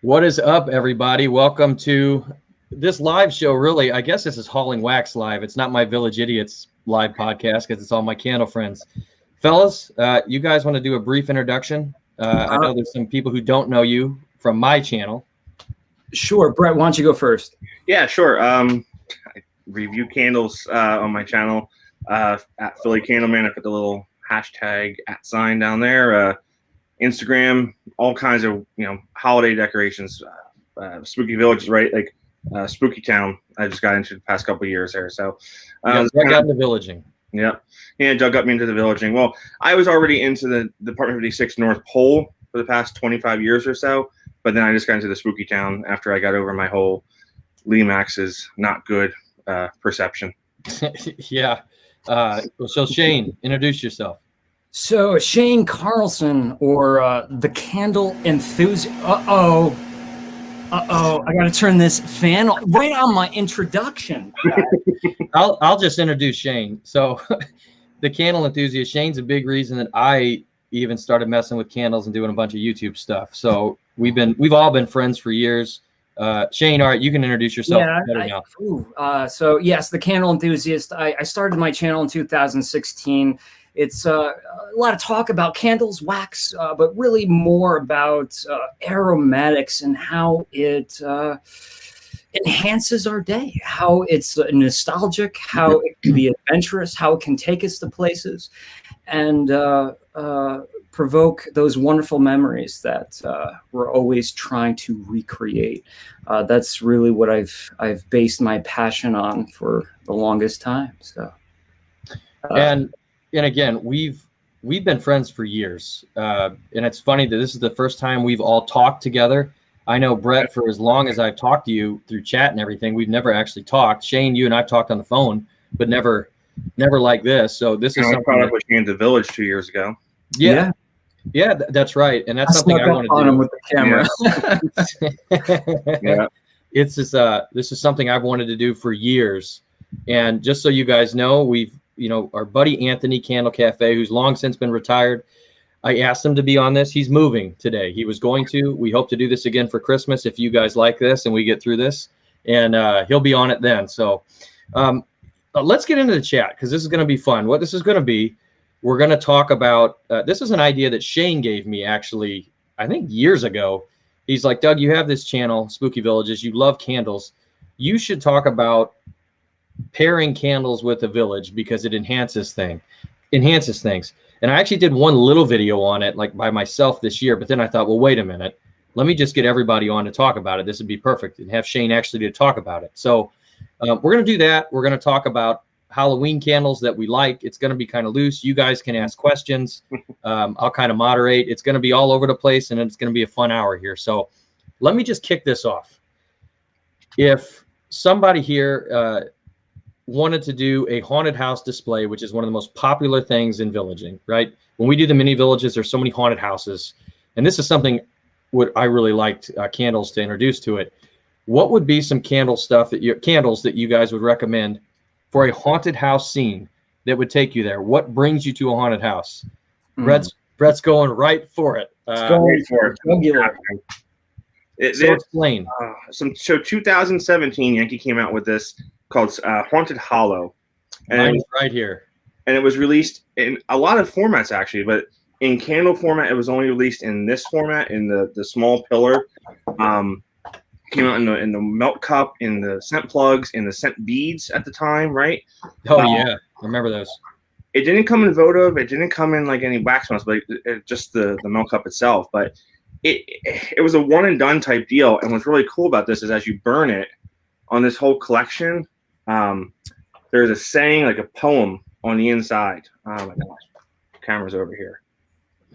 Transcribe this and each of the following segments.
What is up, everybody? Welcome to this live show. Really, I guess this is Hauling Wax Live. It's not my Village Idiots live podcast because it's all my candle friends. Fellas, you guys want to do a brief introduction? I know there's some people who don't know you from my channel. Sure. Brett, why don't you go first? Yeah, sure. I review candles on my channel at Philly Candleman. I put the little hashtag @ down there. Instagram, all kinds of holiday decorations, spooky villages, right? Like Spooky Town. I just got into the past couple of years there. So I got into villaging. Yeah, Doug got me into the villaging. Well, I was already into the Department 56 North Pole for the past 25 years or so, but then I just got into the Spooky Town after I got over my whole Lee Max's not good perception. Yeah. So Shane, introduce yourself. So Shane Carlson, or the Candle Enthusiast. I got to turn this fan right on my introduction. I'll just introduce Shane. So the Candle Enthusiast, Shane's a big reason that I even started messing with candles and doing a bunch of YouTube stuff. So we've all been friends for years. Shane, all right, you can introduce yourself better now. So yes, the Candle Enthusiast. I started my channel in 2016. It's a lot of talk about candles, wax, but really more about aromatics and how it enhances our day, how it's nostalgic, how it can be adventurous, how it can take us to places, and provoke those wonderful memories that we're always trying to recreate. That's really what I've based my passion on for the longest time. So, And again, we've been friends for years, and it's funny that this is the first time we've all talked together. I know, Brett, for as long as I've talked to you through chat and everything, we've never actually talked. Shane, you and I've talked on the phone, but never like this. So this is something. I caught up with Shane at the Village 2 years ago. Yeah, that's right, and that's something I want to do. Him with the camera. Yeah. This is something I've wanted to do for years, and just so you guys know, our buddy Anthony Candle Cafe, who's long since been retired, I asked him to be on this. He's moving today. He was going to. We hope to do this again for Christmas if you guys like this and we get through this. And he'll be on it then. So let's get into the chat because this is going to be fun. What this is going to be, we're going to talk about, this is an idea that Shane gave me actually, I think years ago. He's like, Doug, you have this channel, Spooky Villages. You love candles. You should talk about pairing candles with a village because it enhances things. And I actually did one little video on it, like by myself this year, but then I thought, well, wait a minute, let me just get everybody on to talk about it. This would be perfect, and have Shane actually to talk about it. So we're going to do that. We're going to talk about Halloween candles that we like. It's going to be kind of loose. You guys can ask questions. I'll kind of moderate. It's going to be all over the place, and it's going to be a fun hour here. So let me just kick this off. If somebody here wanted to do a haunted house display, which is one of the most popular things in villaging, right? When we do the mini villages, there's so many haunted houses. And this is something what I really liked candles to introduce to it. What would be some candles that you guys would recommend for a haunted house scene that would take you there? What brings you to a haunted house? Brett's going right for it. Going for it. So explain. So 2017, Yankee came out with this called Haunted Hollow. And Mine's right here. And it was released in a lot of formats, actually, but in candle format, it was only released in this format, in the small pillar. Came out in the melt cup, in the scent plugs, in the scent beads at the time, right? Oh, yeah. I remember those. It didn't come in votive. It didn't come in like any wax melts, but just the melt cup itself. But it was a one and done type deal. And what's really cool about this is as you burn it on this whole collection, there's a saying, like a poem on the inside. Oh my gosh, camera's over here.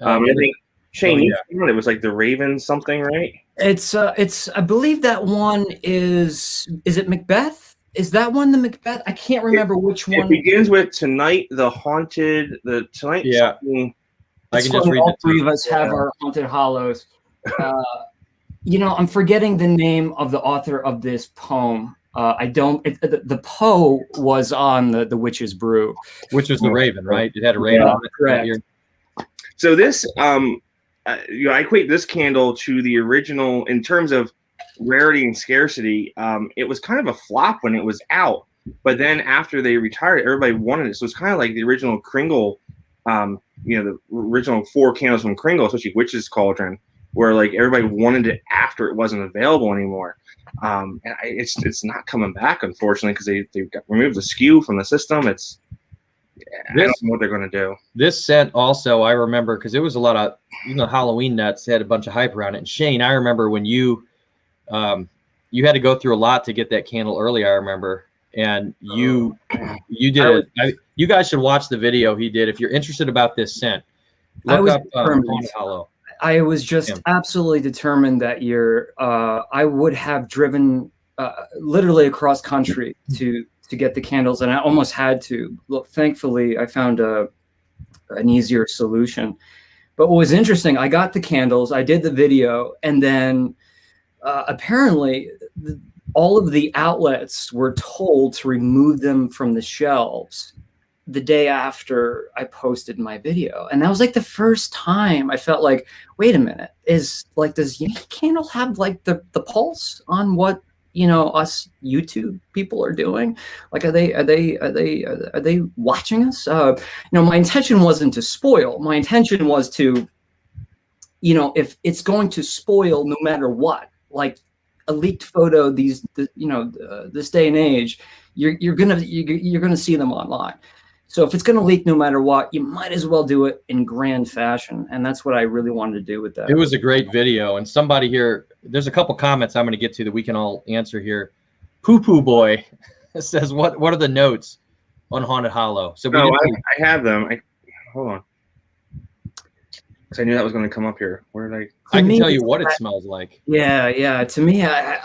I think Shane, it was like the Raven something, right? It's I believe that one is it Macbeth? Is that one the Macbeth? I can't remember which one. It begins with tonight the haunted, tonight. Yeah. I can just read all three of us have our haunted hollows. I'm forgetting the name of the author of this poem. The Poe was on the Witch's Brew, which was the Raven, right? It had a Raven on it. Correct. So this, I equate this candle to the original in terms of rarity and scarcity. It was kind of a flop when it was out, but then after they retired, everybody wanted it. So it's kind of like the original Kringle, the original 4 candles from Kringle, especially Witches Cauldron, where like everybody wanted it after it wasn't available anymore. And it's not coming back, unfortunately, because they removed the SKU from the system. I don't know what they're going to do. This scent also, I remember, because it was a lot of, Halloween nuts had a bunch of hype around it. And Shane, I remember when you had to go through a lot to get that candle early, I remember. And you did it. You guys should watch the video he did. If you're interested about this scent, look up Haunted Hollow. I was just absolutely determined that year. I would have driven literally across country to get the candles, and I almost had to. Look, thankfully, I found an easier solution. But what was interesting, I got the candles, I did the video, and then apparently all of the outlets were told to remove them from the shelves the day after I posted my video. And that was like the first time I felt like, wait a minute, does Yankee Candle have like the pulse on what us YouTube people are doing? Like, are they watching us? My intention wasn't to spoil. My intention was to, if it's going to spoil no matter what, like a leaked photo this day and age, you're gonna see them online. So if it's going to leak no matter what, you might as well do it in grand fashion. And that's what I really wanted to do with that. It was a great video. And somebody here, there's a couple comments I'm going to get to that we can all answer here. Poo Poo Boy says, what are the notes on Haunted Hollow? So I have them. Hold on. Because I knew that was going to come up here. Where did I can tell you what it smells like. Yeah. To me, I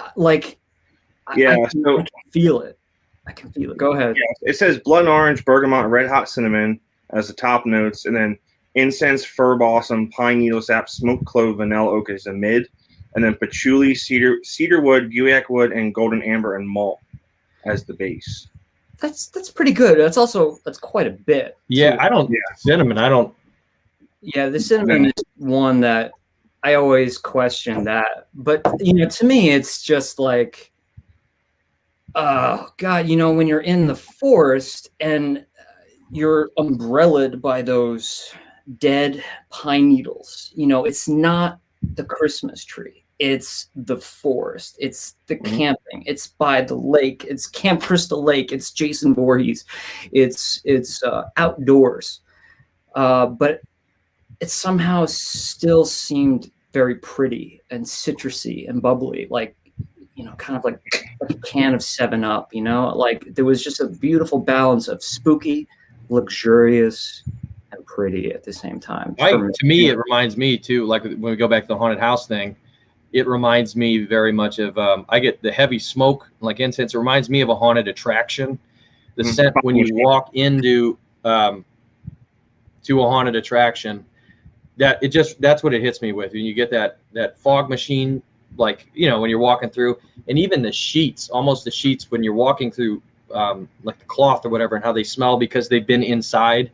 can feel it. I can feel it. Go ahead. Yeah, it says blood orange, bergamot, red hot cinnamon as the top notes, and then incense, fir balsam, pine needle sap, smoked clove, vanilla oak is the mid, and then patchouli, cedar wood, guaiac wood, and golden amber and malt as the base. That's pretty good. That's quite a bit. Yeah, cinnamon. I don't. Yeah, the cinnamon is one that I always question that, but to me, it's just like. Oh God, when you're in the forest and you're umbrellaed by those dead pine needles, it's not the Christmas tree. It's the forest. It's the camping. It's by the lake. It's Camp Crystal Lake. It's Jason Voorhees. It's outdoors. But it somehow still seemed very pretty and citrusy and bubbly, like, kind of like a can of 7-Up, like there was just a beautiful balance of spooky, luxurious, and pretty at the same time. To me, it reminds me too, like when we go back to the haunted house thing, it reminds me very much of, I get the heavy smoke, like incense. It reminds me of a haunted attraction. The scent when you walk into to a haunted attraction, that's what it hits me with. When you get that fog machine, like, when you're walking through, and even the sheets when you're walking through, like the cloth or whatever, and how they smell because they've been inside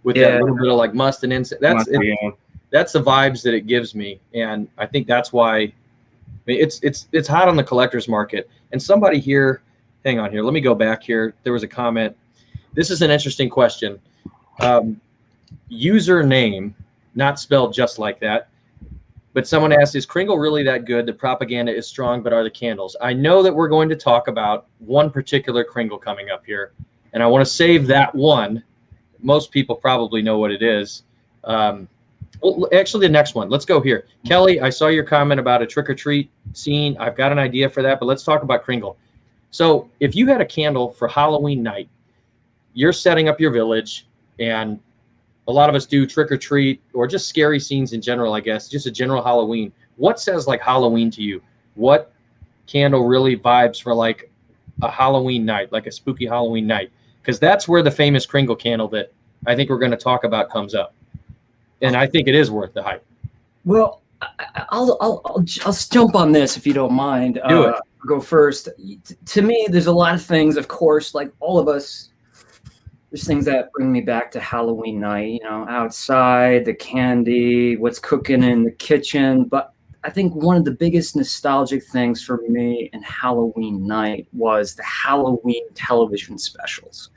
with that little bit of like must and incense. That's the vibes that it gives me. And I think that's why it's hot on the collector's market. And somebody here, hang on here, let me go back here. There was a comment. This is an interesting question. Username, not spelled just like that. But someone asked, is Kringle really that good? The propaganda is strong, but are the candles? I know that we're going to talk about one particular Kringle coming up here, and I want to save that one. Most people probably know what it is. Well, actually, the next one. Let's go here. Kelly, I saw your comment about a trick-or-treat scene. I've got an idea for that, but let's talk about Kringle. So if you had a candle for Halloween night, you're setting up your village, and a lot of us do trick or treat or just scary scenes in general, I guess, just a general Halloween. What says like Halloween to you? What candle really vibes for like a Halloween night, like a spooky Halloween night? Because that's where the famous Kringle candle that I think we're going to talk about comes up. And I think it is worth the hype. Well, I'll jump on this if you don't mind. Do it. Go first. To me, there's a lot of things, of course, like all of us, there's things that bring me back to Halloween night, you know, outside, the candy, what's cooking in the kitchen. But I think one of the biggest nostalgic things for me in Halloween night was the Halloween television specials.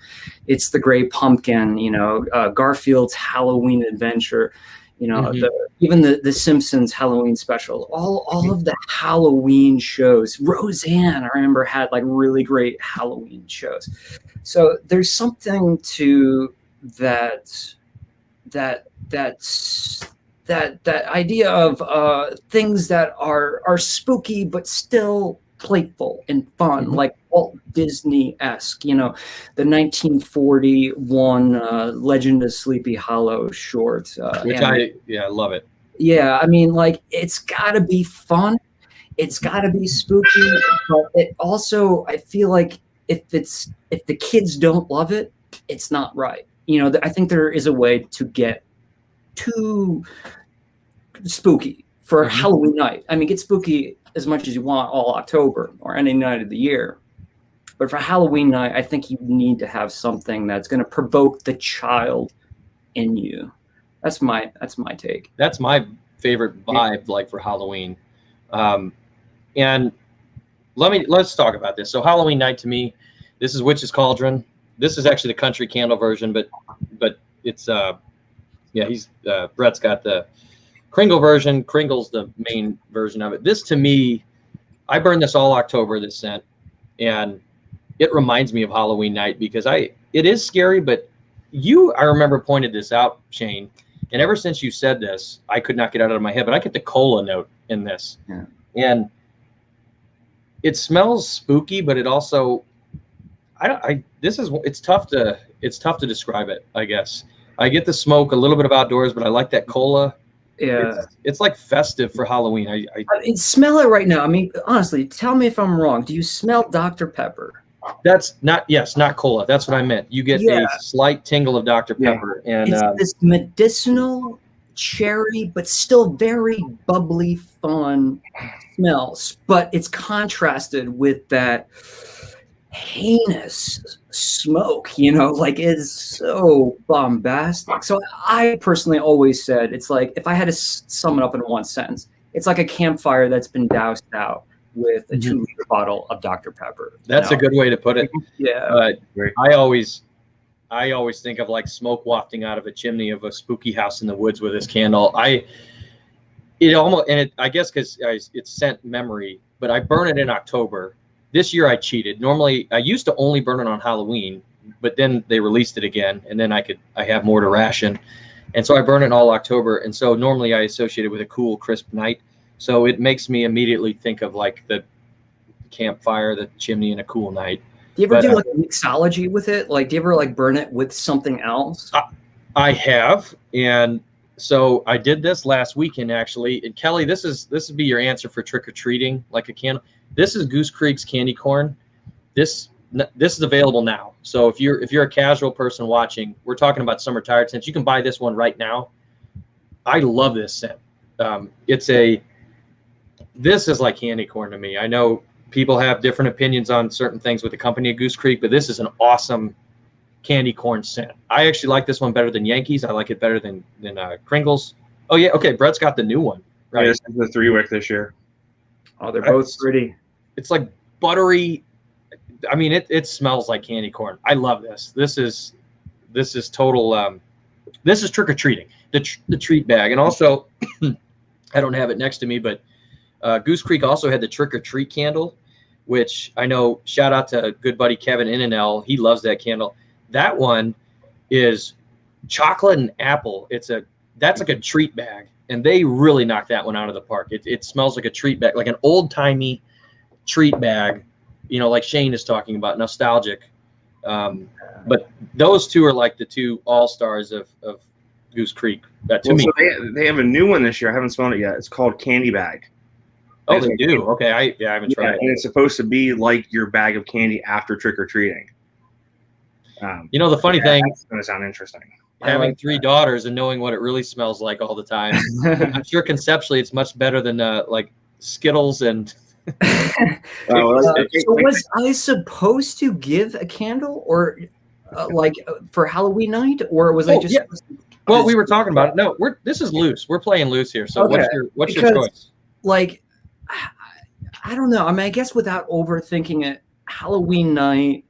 It's the Great Pumpkin, you know, Garfield's Halloween Adventure, you know, even the Simpsons Halloween special, all of the Halloween shows. Roseanne, I remember, had like really great Halloween shows. So there's something to that idea of things that are spooky but still playful and fun, like Walt Disney-esque, you know, the 1941 Legend of Sleepy Hollow short. Which I love it. Yeah, I mean, like, it's got to be fun. It's got to be spooky. But it also, I feel like if the kids don't love it, it's not right. You know, I think there is a way to get too spooky for Halloween night. I mean, get spooky as much as you want all October or any night of the year. But for Halloween night, I think you need to have something that's going to provoke the child in you. That's my take. That's my favorite vibe, like, for Halloween. And let's talk about this. So Halloween night, to me, this is Witch's Cauldron. This is actually the country candle version, but it's Brett's got the Kringle version. Kringle's the main version of it. This, to me, I burn this all October, this scent, and it reminds me of Halloween night because it is scary, but I remember pointed this out, Shane, and ever since you said this, I could not get it out of my head, but I get the cola note in this. Yeah. And it smells spooky, but it also, it's tough to describe it, I guess. I get the smoke, a little bit of outdoors, but I like that cola. Yeah, it's like festive for Halloween. I mean, smell it right now. I mean, honestly, tell me if I'm wrong. Do you smell Dr. Pepper? That's not cola. That's what I meant. You get a slight tingle of Dr. Pepper, and it's this medicinal cherry, but still very bubbly, fun smells. But it's contrasted with that heinous smoke, you know, like, it's so bombastic. So I personally always said, it's like, if I had to sum it up in one sentence, it's like a campfire that's been doused out with a 2-liter bottle of Dr. Pepper. That's a good way to put it. Yeah. I always think of like smoke wafting out of a chimney of a spooky house in the woods with this candle. I guess because it's scent memory, but I burn it in October. This year I cheated. Normally I used to only burn it on Halloween, but then they released it again, and then I have more to ration. And so I burn it all October. And so normally I associate it with a cool, crisp night. So it makes me immediately think of like the campfire, the chimney, and a cool night. Do you ever do like a mixology with it? Like, do you ever like burn it with something else? I have. And so I did this last weekend, actually. And Kelly, this would be your answer for trick-or-treating, like a candle. This is Goose Creek's Candy Corn. This is available now. So if you're a casual person watching, we're talking about summer tired scents. You can buy this one right now. I love this scent. This is like candy corn to me. I know people have different opinions on certain things with the company of Goose Creek, but this is an awesome candy corn scent. I actually like this one better than Yankees. I like it better than Kringles. Oh yeah, okay. Brett's got the new one, right? Yeah, this is the 3-wick this year. Oh, they're both pretty. It's like buttery. I mean, it smells like candy corn. I love this. This is total. This is trick or treating. The treat bag, and also, I don't have it next to me, but Goose Creek also had the trick or treat candle, which I know. Shout out to good buddy Kevin Innanell. He loves that candle. That one is chocolate and apple. That's like a treat bag, and they really knocked that one out of the park. It smells like a treat bag, like an old timey treat bag, you know, like Shane is talking about, nostalgic. But those two are like the two all-stars of Goose Creek to me. So they have a new one this year. I haven't smelled it yet. It's called Candy Bag. Oh, they do. Okay, I haven't tried it. And it's supposed to be like your bag of candy after trick or treating. You know, the funny thing, it's going to sound interesting. Having 3 daughters and knowing what it really smells like all the time, I'm sure conceptually it's much better than like Skittles and. So was I supposed to give a candle, or for Halloween night, or was I just? Yeah. Well, we were talking about it. No, this is loose. We're playing loose here. So Okay. what's your choice? Like, I don't know. I mean, I guess without overthinking it, Halloween night,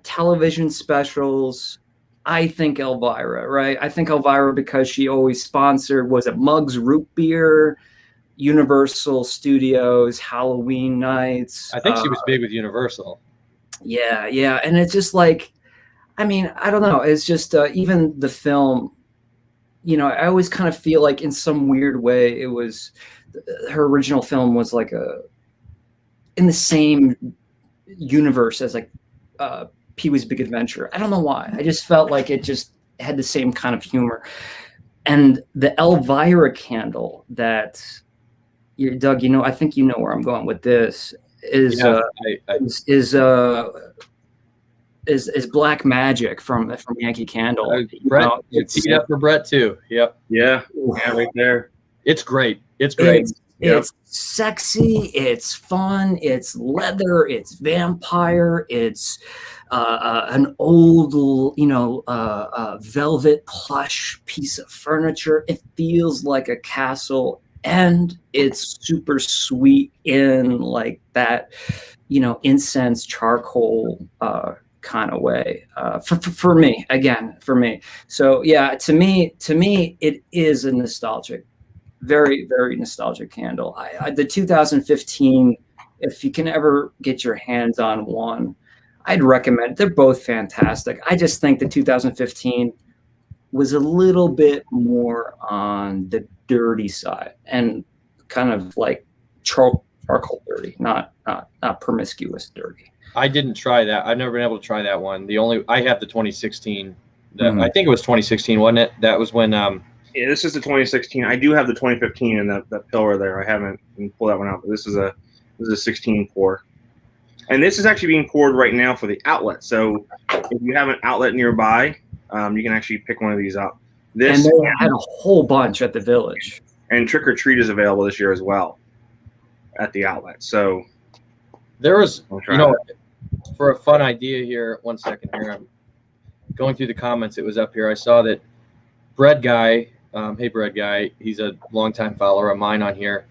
television specials. I think Elvira, right? I think Elvira because she always sponsored, was it Muggs Root Beer, Universal Studios, Halloween nights. I think she was big with Universal. Yeah. And it's just like, I mean, I don't know. It's just even the film, you know, I always kind of feel like in some weird way, it was her original film was like in the same universe as like Pee-wee's Big Adventure. I don't know why. I just felt like it just had the same kind of humor. And the Elvira candle that Doug, you know, I think you know where I'm going with this is is Black Magic from Yankee Candle. Brett, you teed up for Brett too. Yep. Yeah, right there. It's great. It's great. It's sexy. It's fun. It's leather. It's vampire. It's an old, you know, velvet plush piece of furniture. It feels like a castle, and it's super sweet in like that, you know, incense charcoal kind of way. For me, again, for me. So yeah, to me, it is a nostalgic. Very, very nostalgic candle. The 2015, if you can ever get your hands on one, I'd recommend. They're both fantastic. I just think the 2015 was a little bit more on the dirty side and kind of like charcoal dirty, not promiscuous dirty. I didn't try that. I've never been able to try that one. I have the 2016. I think it was 2016, wasn't it? That was when. Yeah, this is the 2016. I do have the 2015 and that pillar there. I haven't pulled that one out, but this is a 16 pour, and this is actually being poured right now for the outlet. So if you have an outlet nearby, you can actually pick one of these up. And they had a whole bunch at the Village. And Trick or Treat is available this year as well at the outlet. So there was, you know, for a fun idea here. 1 second here. I'm going through the comments. It was up here. I saw that Bread Guy. Hey, Bread Guy. He's a longtime follower of mine on here.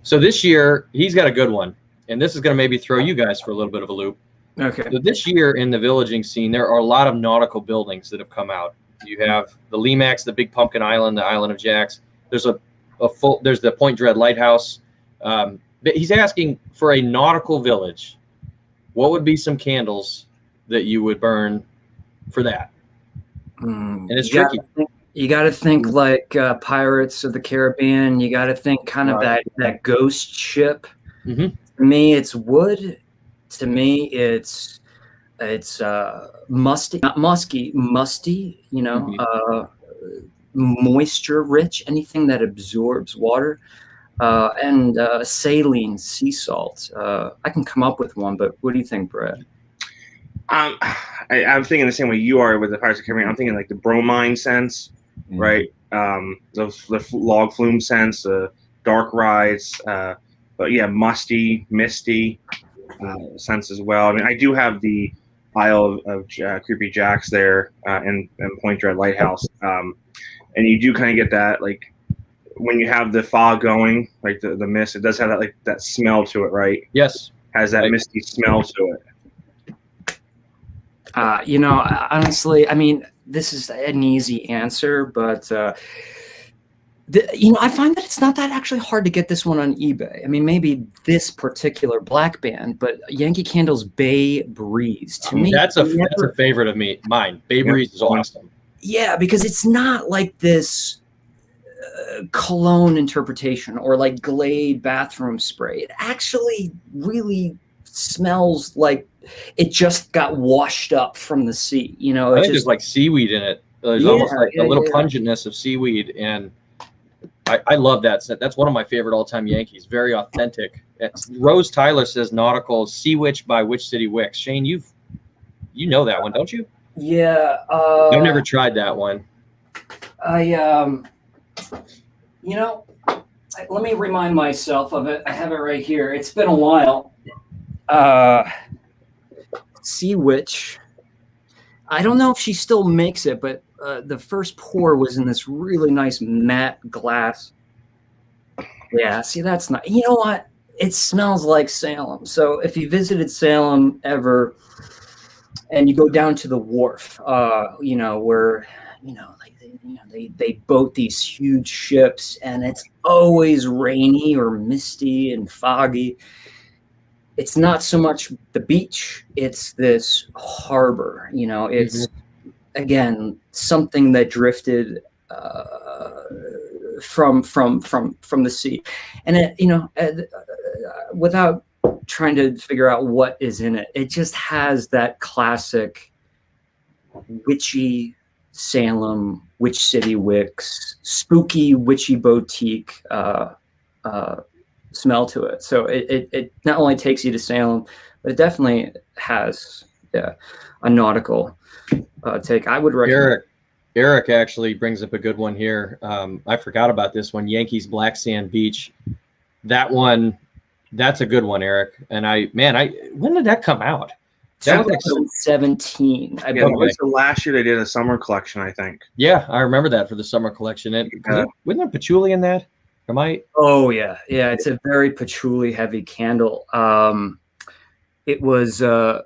So this year, he's got a good one. And this is going to maybe throw you guys for a little bit of a loop. Okay. So this year in the villaging scene, there are a lot of nautical buildings that have come out. You have the Lemax, the Big Pumpkin Island, the Island of Jacks. There's there's the Point Dread Lighthouse. But he's asking for a nautical village. What would be some candles that you would burn for that? And it's tricky. You got to think like Pirates of the Caribbean. You got to think kind of that ghost ship. Mm-hmm. To me, it's wood. To me, it's musty, not musty. You know, moisture rich. Anything that absorbs water, and saline, sea salt. I can come up with one, but what do you think, Brett? I'm thinking the same way you are with the Pirates of the Caribbean. I'm thinking like the bromine scents. Right, the log flume scents, dark rides, but yeah, musty, misty scents as well. I mean, I do have the Isle of Creepy Jacks there and Point Dread Lighthouse, and you do kind of get that like when you have the fog going, like the mist. It does have that like that smell to it, right? Yes, has that misty smell to it. You know, honestly, I mean. This is an easy answer, but you know, I find that it's not that actually hard to get this one on eBay. I mean, maybe this particular black band, but Yankee Candle's Bay Breeze. To me, that's a favorite of mine. Bay Breeze is awesome. Yeah, because it's not like this cologne interpretation or like Glade bathroom spray. It actually really smells like it just got washed up from the sea. You know, I think there's like seaweed in it. There's almost like a little pungentness of seaweed, and I love that scent. That's one of my favorite all-time Yankees. Very authentic. Rose Tyler says nautical Sea Witch by Witch City Wicks. Shane, you know that one, don't you? Yeah. I've never tried that one. You know, let me remind myself of it. I have it right here. It's been a while. Sea Witch I don't know if she still makes it, but the first pour was in this really nice matte glass. Yeah, see, that's not. You know what? It smells like Salem. So if you visited Salem ever, and you go down to the wharf, you know, where they boat these huge ships, and it's always rainy or misty and foggy. It's not so much the beach, it's this harbor. You know, it's again something that drifted from the sea, and it, you know, without trying to figure out what is in it, it just has that classic witchy Salem, Witch City Wicks, spooky witchy boutique smell to it. So it not only takes you to Salem, but it definitely has a nautical take. I would recommend. Eric actually brings up a good one here. I forgot about this one, Yankees Black Sand Beach. That one, that's a good one, Eric. And when did that come out? That was 2017. I Yeah, believe. it was the last year they did a summer collection, I think. Yeah, I remember that for the summer collection. Wasn't there patchouli in that? Oh yeah, it's a very patchouli heavy candle. It was oh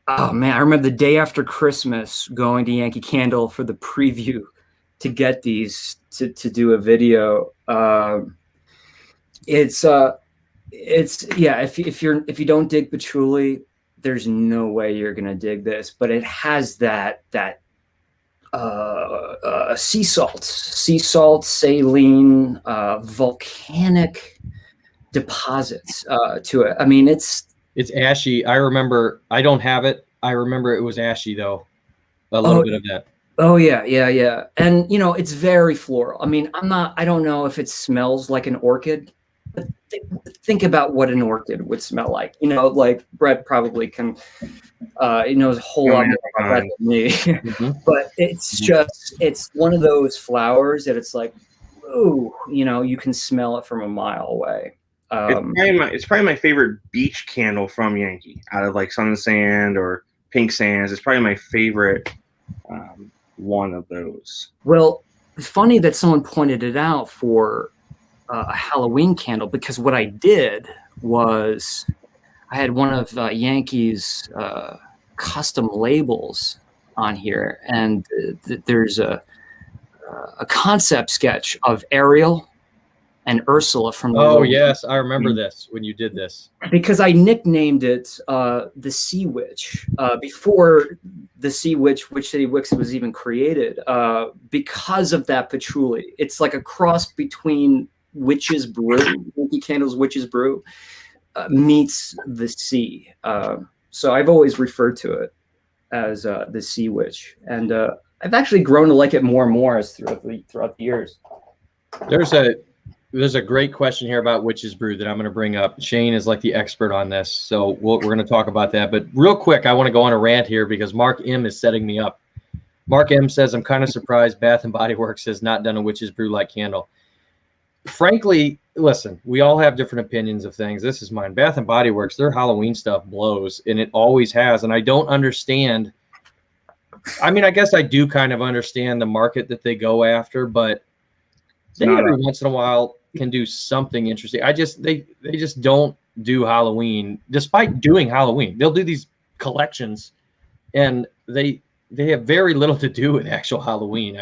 man, I remember the day after Christmas going to Yankee Candle for the preview to get these to do a video. It's yeah, if you don't dig patchouli, there's no way you're gonna dig this, but it has that sea salt, saline, volcanic deposits to it. I mean, it's ashy. I remember. I don't have it. I remember it was ashy though. A little bit of that. Oh yeah. And you know, it's very floral. I mean, I don't know if it smells like an orchid, but think about what an orchid would smell like. You know, like Brett probably can knows a whole lot more about that than me. But it's one of those flowers that it's like, ooh, you know, you can smell it from a mile away. It's probably my favorite beach candle from Yankee, out of like Sun and Sand or Pink Sands. It's probably my favorite one of those. Well, funny that someone pointed it out for a Halloween candle, because what I did was I had one of Yankee's custom labels on here, and there's a concept sketch of Ariel and Ursula from. Oh yes, I remember this when you did this. Because I nicknamed it the Sea Witch before the Sea Witch, Witch City Wicks was even created, because of that patchouli. It's like a cross between Witch's Brew, Yankee Candles Witch's Brew, meets the sea. So I've always referred to it as the Sea Witch, and I've actually grown to like it more and more as throughout the years. There's a great question here about Witch's Brew that I'm going to bring up. Shane is like the expert on this, so we're going to talk about that. But real quick, I want to go on a rant here because Mark M is setting me up. Mark M says, I'm kind of surprised Bath & Body Works has not done a Witch's Brew like candle. Frankly, listen, we all have different opinions of things. This is mine. Bath & Body Works, their Halloween stuff blows, and it always has. And I don't understand. I mean, I guess I do kind of understand the market that they go after, but they every once in a while can do something interesting. They just don't do Halloween, despite doing Halloween. They'll do these collections, and they have very little to do with actual Halloween.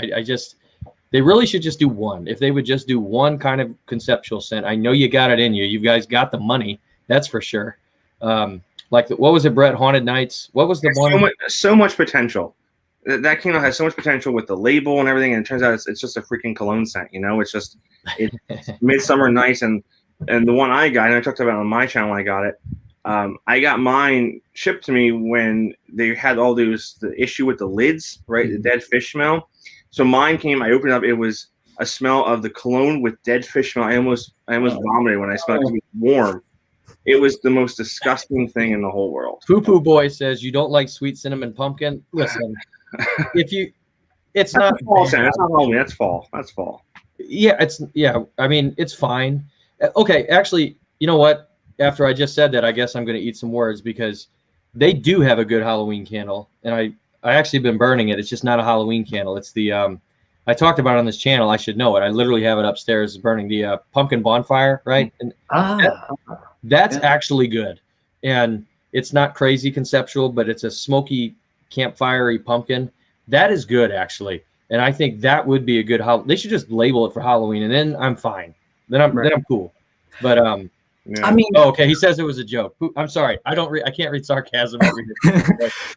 They really should just do one. If they would just do one kind of conceptual scent, I know you got it in you. You guys got the money, that's for sure. What was it, Brett? Haunted Nights. What was the one? So much potential. That candle has so much potential with the label and everything, and it turns out it's just a freaking cologne scent. You know, it's Midsummer Nights, and the one I got, and I talked about it on my channel. I got it. I got mine shipped to me when they had all the issue with the lids, right? The dead fish smell. So mine came. I opened it up. It was a smell of the cologne with dead fish smell. I almost vomited when I smelled it. It was warm. It was the most disgusting thing in the whole world. Poo Poo Boy says you don't like sweet cinnamon pumpkin. Listen, it's not fall. That's not Halloween. That's fall. That's fall. Yeah, I mean, it's fine. Okay, actually, you know what? After I just said that, I guess I'm going to eat some words because they do have a good Halloween candle, and I actually been burning it. It's just not a Halloween candle. It's the I talked about it on this channel. I should know it. I literally have it upstairs burning the pumpkin bonfire, right? And that's actually good. And it's not crazy conceptual, but it's a smoky campfire-y pumpkin. That is good, actually. And I think that would be a good they should just label it for Halloween, and then I'm fine. Then I'm cool. But Yeah. I mean, oh, okay. He says it was a joke. I'm sorry. I can't read sarcasm.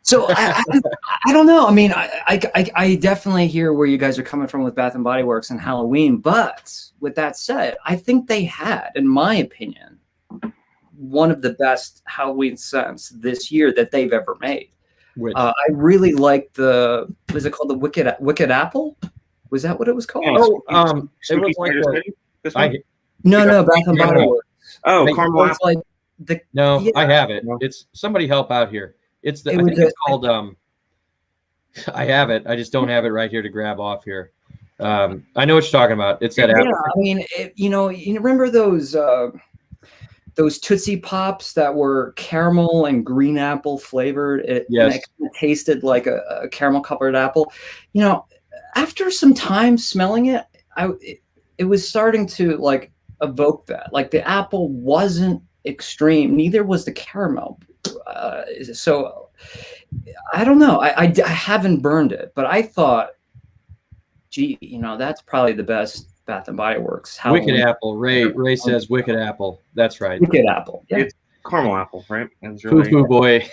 So I don't know. I mean, I definitely hear where you guys are coming from with Bath and Body Works and Halloween. But with that said, I think they had, in my opinion, one of the best Halloween scents this year that they've ever made. I really liked was it called the Wicked Apple? Was that what it was called? Oh, it was like no, Bath and Body Works. Oh, caramel apple. Like I have it. It's somebody help out here. I think it's called I have it. I just don't have it right here to grab off here. I know what you're talking about. It's that apple. Yeah, I mean, you remember those Tootsie Pops that were caramel and green apple flavored? Yes. And it kind of tasted like a caramel covered apple. After some time smelling it, it was starting to like evoke that. Like the apple wasn't extreme, neither was the caramel. So I don't know. I haven't burned it, but I thought, gee, that's probably the best Bath and Body Works. Wicked Apple. Ray says Wicked Apple. That's right. Wicked Apple. Yeah. It's caramel apple, right? Really... Foo boy.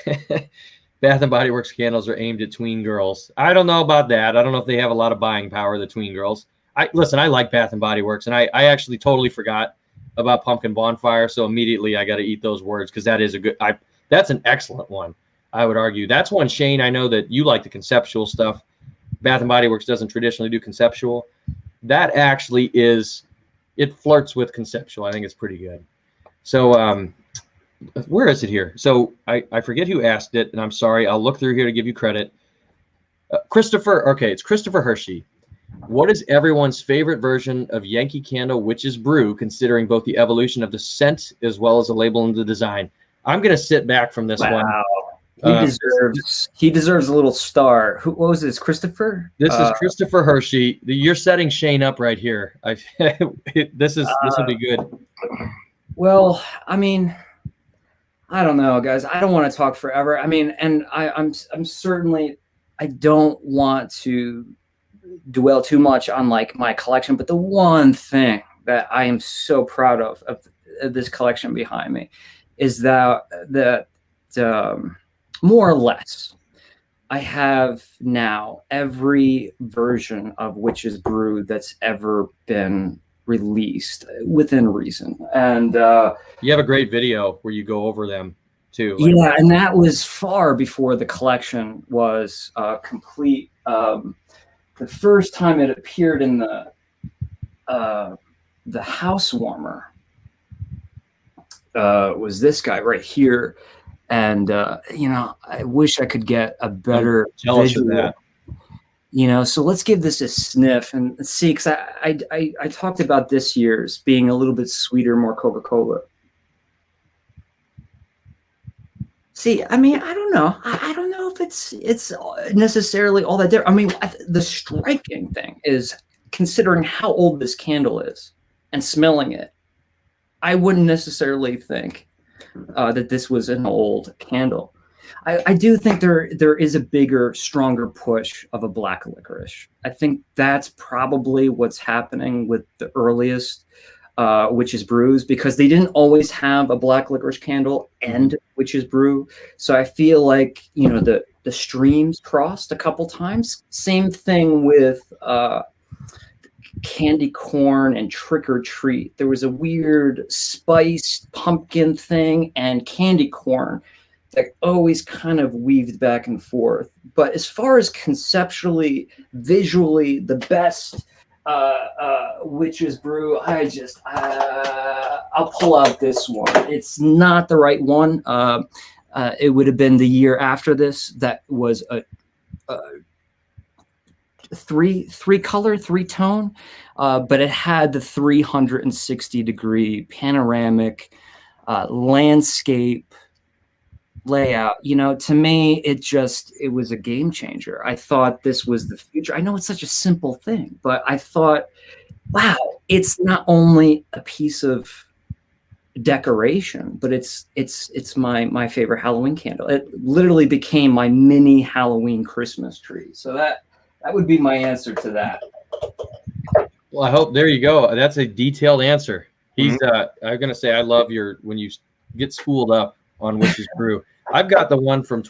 Bath and Body Works candles are aimed at tween girls. I don't know about that. I don't know if they have a lot of buying power, the tween girls. I like Bath and Body Works, and I actually totally forgot about Pumpkin Bonfire, so immediately I got to eat those words because that is that's an excellent one. I would argue that's one, Shane. I know that you like the conceptual stuff. Bath and Body Works doesn't traditionally do conceptual. That actually it flirts with conceptual. I think it's pretty good. So where is it here? So I forget who asked it, and I'm sorry. I'll look through here to give you credit. Christopher. Okay, it's Christopher Hershey. What is everyone's favorite version of Yankee Candle Witches Brew, considering both the evolution of the scent as well as the label and the design? I'm going to sit back from this one. He deserves a little star. What was this, Christopher? This is Christopher Hershey. You're setting Shane up right here. This will be good. Well, I mean, I don't know, guys. I don't want to talk forever. I mean, and I'm certainly, I don't want to dwell too much on like my collection, but the one thing that I am so proud of this collection behind me is that more or less I have now every version of Witches Brew that's ever been released within reason. And you have a great video where you go over them too. Yeah, and that was far before the collection was complete. The first time it appeared in the housewarmer was this guy right here, and I wish I could get a better visual. Of that. So let's give this a sniff and see, because I talked about this year's being a little bit sweeter, more Coca-Cola. See, I mean, I don't know. I don't know if it's necessarily all that different. I mean, the striking thing is, considering how old this candle is and smelling it, I wouldn't necessarily think that this was an old candle. I do think there is a bigger, stronger push of a black licorice. I think that's probably what's happening with the earliest Witches Brews, because they didn't always have a black licorice candle and Witches Brew. So I feel like, the streams crossed a couple times. Same thing with Candy Corn and Trick or Treat. There was a weird spiced pumpkin thing and candy corn that always kind of weaved back and forth. But as far as conceptually, visually, the best Witches Brew, I'll pull out this one. It's not the right one. It would have been the year after this. That was a three-color, three-tone, but it had the 360-degree panoramic landscape layout, you know, to me, it was a game changer. I thought this was the future. I know it's such a simple thing, but I thought, wow, it's not only a piece of decoration, but it's my favorite Halloween candle. It literally became my mini Halloween Christmas tree. So that would be my answer to that. Well, I hope, there you go. That's a detailed answer. He's I'm gonna say I love when you get schooled up on Witches Brew. I've got the one from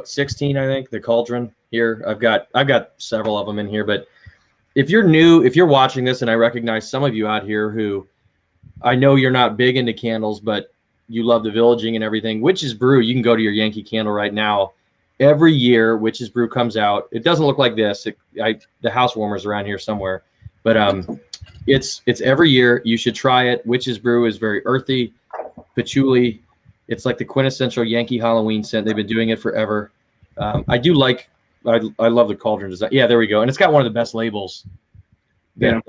16, I think, the Cauldron here. I've got several of them in here, but if you're watching this, and I recognize some of you out here who, I know you're not big into candles, but you love the villaging and everything. Witches Brew, you can go to your Yankee Candle right now. Every year, Witches Brew comes out. It doesn't look like this. The house warmer's around here somewhere, but it's every year. You should try it. Witches Brew is very earthy, patchouli. It's like the quintessential Yankee Halloween scent. They've been doing it forever. I love the Cauldron design. Yeah, there we go. And it's got one of the best labels that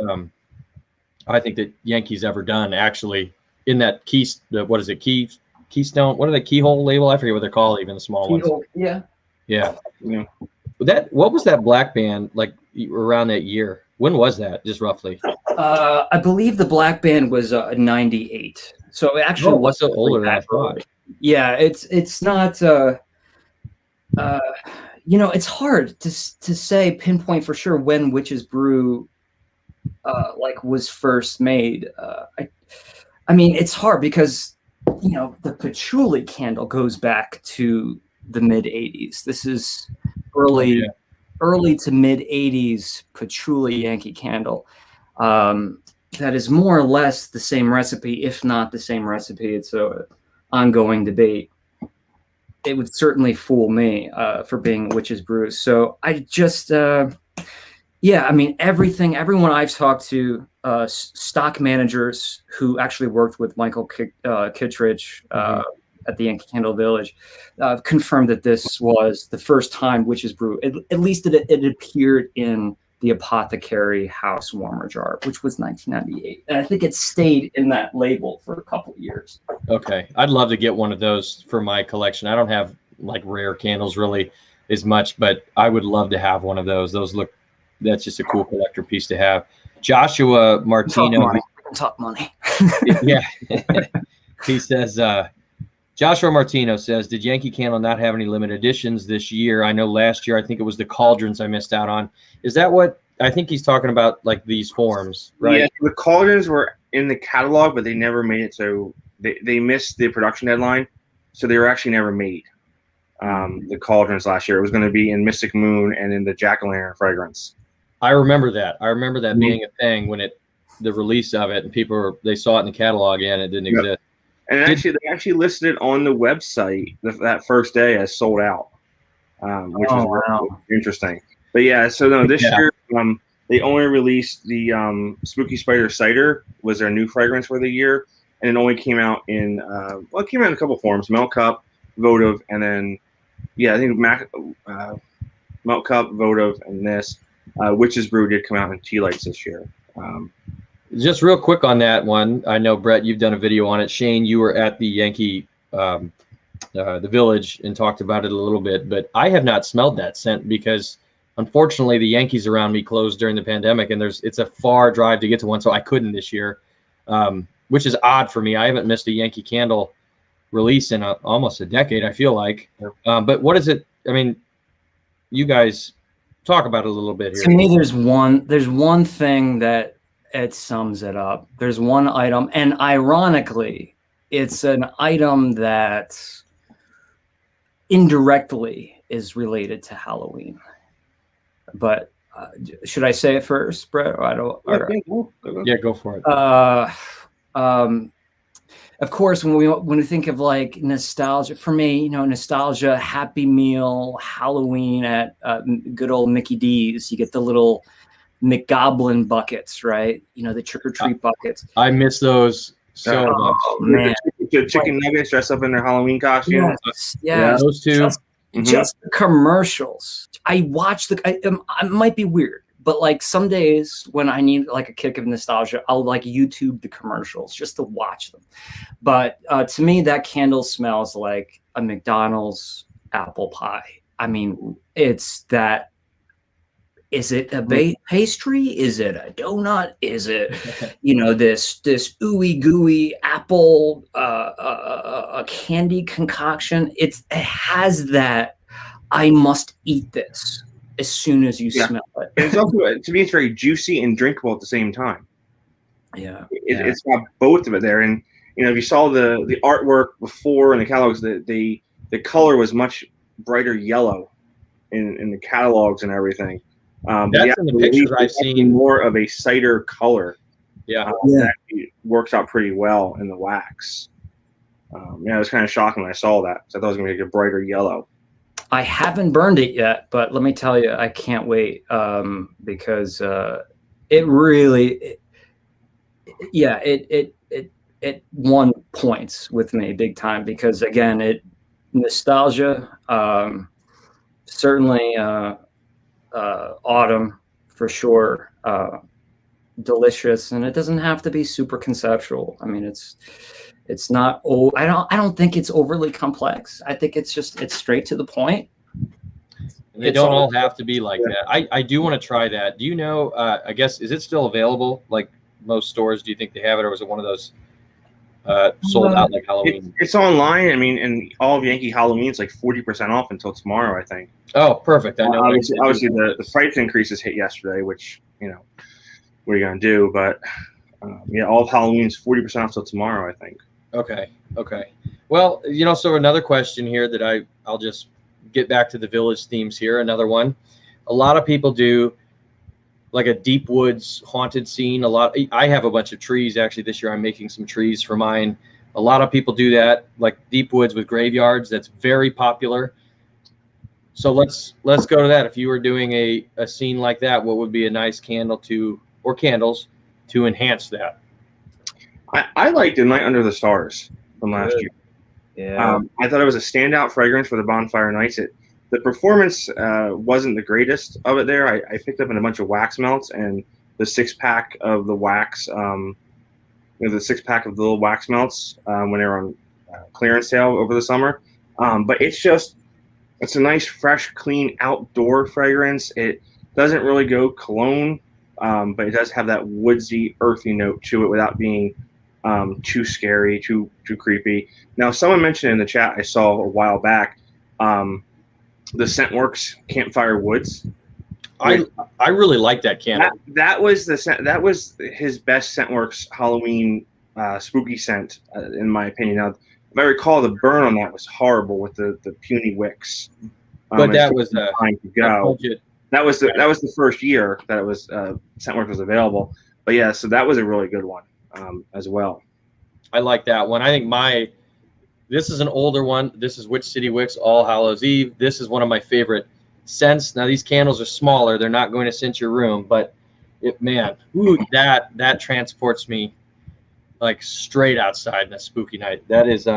I think that Yankee's ever done, actually, in that keystone. What are the keyhole label? I forget what they're called, even the small ones. Yeah. What was that black band like around that year? When was that, just roughly? I believe the black band was 98. So it actually was so older than I thought. Yeah, it's not. You know, it's hard to say pinpoint for sure when Witches Brew was first made. I mean, it's hard because, you know, the patchouli candle goes back to the mid 80s. This is early to mid 80s patchouli Yankee Candle. That is more or less the same recipe, if not the same recipe. It's an ongoing debate. It would certainly fool me for being Witches Brew. So I just, I mean, everyone I've talked to, stock managers who actually worked with Michael Kittredge at the Yankee Candle Village, confirmed that this was the first time Witches Brew, at least it appeared in the apothecary house warmer jar, which was 1998. And I think it stayed in that label for a couple of years. Okay. I'd love to get one of those for my collection. I don't have like rare candles really as much, but I would love to have one of those. That's just a cool collector piece to have. Joshua Martino. Talk money. Yeah. He says, Joshua Martino says, did Yankee Candle not have any limited editions this year? I know last year, I think it was the Cauldrons I missed out on. Is that what I think he's talking about, like these forms, right? Yeah, the Cauldrons were in the catalog, but they never made it. So they missed the production deadline. So they were actually never made. The Cauldrons last year. It was going to be in Mystic Moon and in the Jack-o'-lantern fragrance. I remember that. Being a thing when the release of it, and they saw it in the catalog and it didn't exist. And they actually listed it on the website that first day as sold out, which was interesting. But yeah, so no, this year they only released the Spooky Spider Cider was their new fragrance for the year, and it only came out in it came out in a couple forms: Melt Cup, Votive, and then I think Melt Cup, Votive, and this Witches Brew did come out in tea lights this year. Just real quick on that one, I know, Brett, you've done a video on it. Shane, you were at the Yankee, the Village, and talked about it a little bit, but I have not smelled that scent because, unfortunately, the Yankees around me closed during the pandemic, and it's a far drive to get to one, so I couldn't this year, which is odd for me. I haven't missed a Yankee Candle release in almost a decade, I feel like. But what is it? I mean, you guys talk about it a little bit here. To me, there's one thing that it sums it up. There's one item, and ironically, it's an item that indirectly is related to Halloween. But should I say it first, Brett? Yeah, go for it. Of course, when we think of like nostalgia, for me, nostalgia, Happy Meal, Halloween at good old Mickey D's, you get the little McGoblin buckets, right? The trick-or-treat buckets. I miss those so much. Man. The chicken nuggets dressed up in their Halloween costumes. Yeah, those two. Just the commercials. I watch it might be weird, But like some days when I need like a kick of nostalgia, I'll like YouTube the commercials just to watch them. But to me, that candle smells like a McDonald's apple pie. I mean, it's that. Is it a pastry? Is it a donut? Is it, this ooey gooey apple a candy concoction? It has that. I must eat this as soon as you smell it. And it's also, to me, it's very juicy and drinkable at the same time. Yeah, it's got both of it there. And if you saw the artwork before in the catalogs, the color was much brighter yellow in the catalogs and everything. That's in the pictures I've seen. More of a cider color. That works out pretty well in the wax. It was kind of shocking when I saw that. So I thought it was going to be a brighter yellow. I haven't burned it yet, but let me tell you, I can't wait because it really, it won points with me big time because again, nostalgia, certainly. Autumn for sure, delicious, and it doesn't have to be super conceptual. I mean, it's not. I don't think it's overly complex. I think it's straight to the point. And they don't all have to be like that. I do want to try that. Do you know? I guess is it still available? Like most stores, do you think they have it, or was it one of those sold out like Halloween? It's online. I mean, and all of Yankee Halloween is like 40% off until tomorrow, I think. Oh, perfect. I know. Obviously the price increases hit yesterday, which, what are you going to do? But, all of Halloween is 40% off till tomorrow, I think. Okay. Well, so another question here that I'll just get back to the village themes here. Another one. A lot of people do like a deep woods haunted scene. I have a bunch of trees. Actually, this year I'm making some trees for mine. A lot of people do that, like deep woods with graveyards. That's very popular. So let's go to that. If you were doing a scene like that, what would be a nice candle or candles to enhance that? I liked The Night Under the Stars from last year. Yeah. I thought it was a standout fragrance for the Bonfire Nights. The performance wasn't the greatest of it there. I picked up in a bunch of wax melts and the 6-pack of the wax, the 6-pack of the little wax melts when they were on clearance sale over the summer. But it's a nice, fresh, clean outdoor fragrance. It doesn't really go cologne, but it does have that woodsy, earthy note to it without being too scary, too creepy. Now, someone mentioned in the chat I saw a while back, the Scentworks Campfire Woods. I really like that candle. That was his best Scentworks Halloween spooky scent, in my opinion. Now, if I recall, the burn on that was horrible with the puny wicks. But that was time to go. That was the first year that it was Scentworks was available. But yeah, so that was a really good one as well. I like that one. I think this is an older one. This is Witch City Wicks All Hallows Eve. This is one of my favorite scents. Now these candles are smaller. They're not going to scent your room, but that transports me like straight outside in a spooky night. That is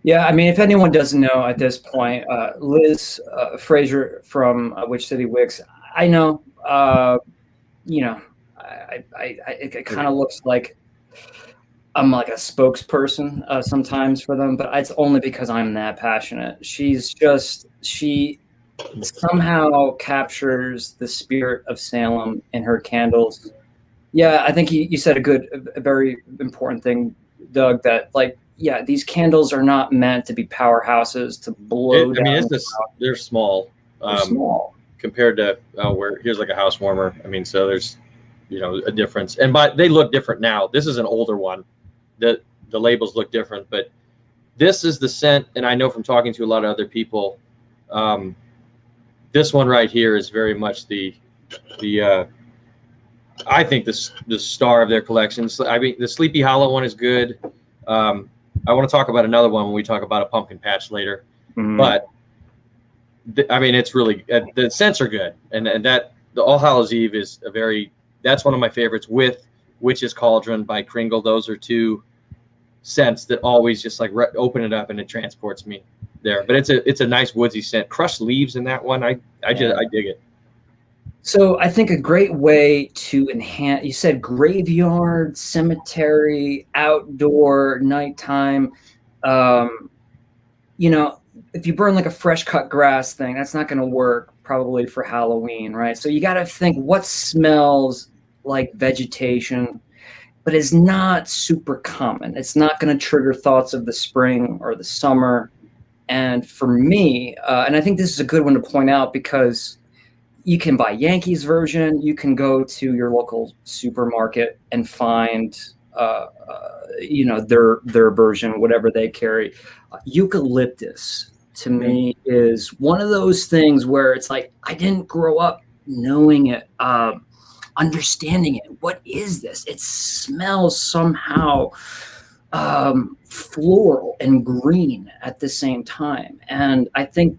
yeah, I mean, if anyone doesn't know at this point, Liz Fraser from Witch City Wicks, I know, it kind of looks like I'm like a spokesperson sometimes for them, but it's only because I'm that passionate. She somehow captures the spirit of Salem in her candles. Yeah, I think you said a very important thing, Doug, that these candles are not meant to be powerhouses to blow down. I mean, they're small. They're small compared to here's like a house warmer. I mean, so there's a difference, but they look different now. This is an older one. The labels look different, but this is the scent, and I know from talking to a lot of other people, this one right here is very much the I think the star of their collection. I mean, the Sleepy Hollow one is good. I want to talk about another one when we talk about a pumpkin patch later. Mm-hmm. But I mean, it's really the scents are good, and that the All Hallows Eve is that's one of my favorites with Witches Cauldron by Kringle. Those are two scents that always just like open it up and it transports me there. But it's a nice woodsy scent. Crushed leaves in that one. I dig it. So I think a great way to enhance, you said graveyard, cemetery, outdoor, nighttime. Um, you know, if you burn like a fresh cut grass thing, that's not going to work probably for Halloween, right? So you got to think what smells like vegetation, but is not super common. It's not going to trigger thoughts of the spring or the summer. And for me, and I think this is a good one to point out because you can buy Yankee's version. You can go to your local supermarket and find, their version, whatever they carry. Eucalyptus to me is one of those things where it's like I didn't grow up knowing it, understanding it. What is this? It smells somehow floral and green at the same time, and I think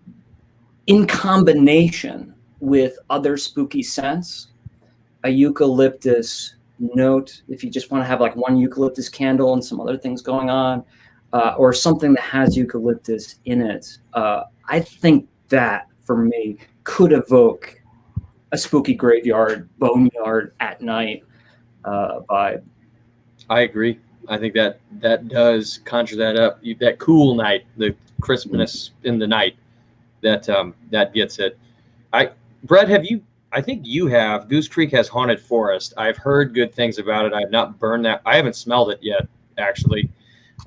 in combination with other spooky scents, a eucalyptus note, if you just want to have like one eucalyptus candle and some other things going on, or something that has eucalyptus in it, I think that for me could evoke a spooky graveyard, boneyard at night vibe. I agree. I think that does conjure that up. That cool night, the crispness in the night, that gets it. Brett, I think you have. Goose Creek has Haunted Forest. I've heard good things about it. I have not burned that. I haven't smelled it yet, actually.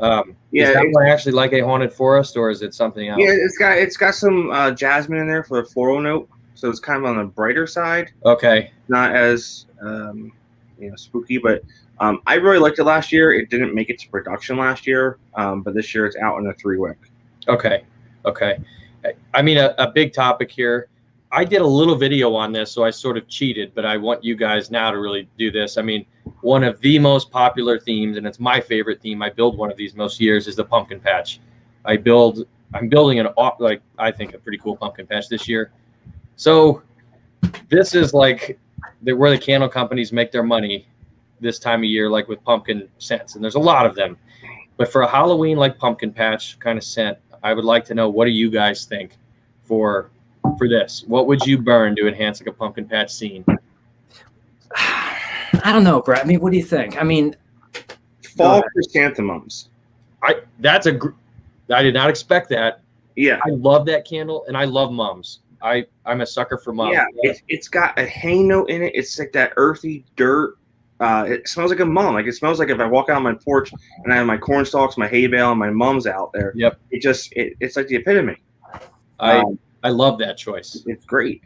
Is that one actually like a Haunted Forest, or is it something else? Yeah, it's got some jasmine in there for the floral note, so it's kind of on the brighter side. Okay. Not as spooky, but I really liked it last year. It didn't make it to production last year, but this year it's out in a 3-wick. Okay. I mean, a big topic here. I did a little video on this, so I sort of cheated, but I want you guys now to really do this. I mean, one of the most popular themes, and it's my favorite theme, I build one of these most years, is the pumpkin patch. I'm building I think a pretty cool pumpkin patch this year. So this is like where the candle companies make their money this time of year, like with pumpkin scents, and there's a lot of them. But for a Halloween like pumpkin patch kind of scent, I would like to know, what do you guys think for this? What would you burn to enhance like a pumpkin patch scene? I don't know, Brett. I mean, what do you think? I mean, fall chrysanthemums. I did not expect that. Yeah, I love that candle, and I love mums. I'm a sucker for mums. Yeah, it's got a hang note in it. It's like that earthy dirt. It smells like a mum. Like it smells like if I walk out on my porch and I have my corn stalks, my hay bale, and my mums out there. Yep. It's like the epitome. I love that choice. It's great.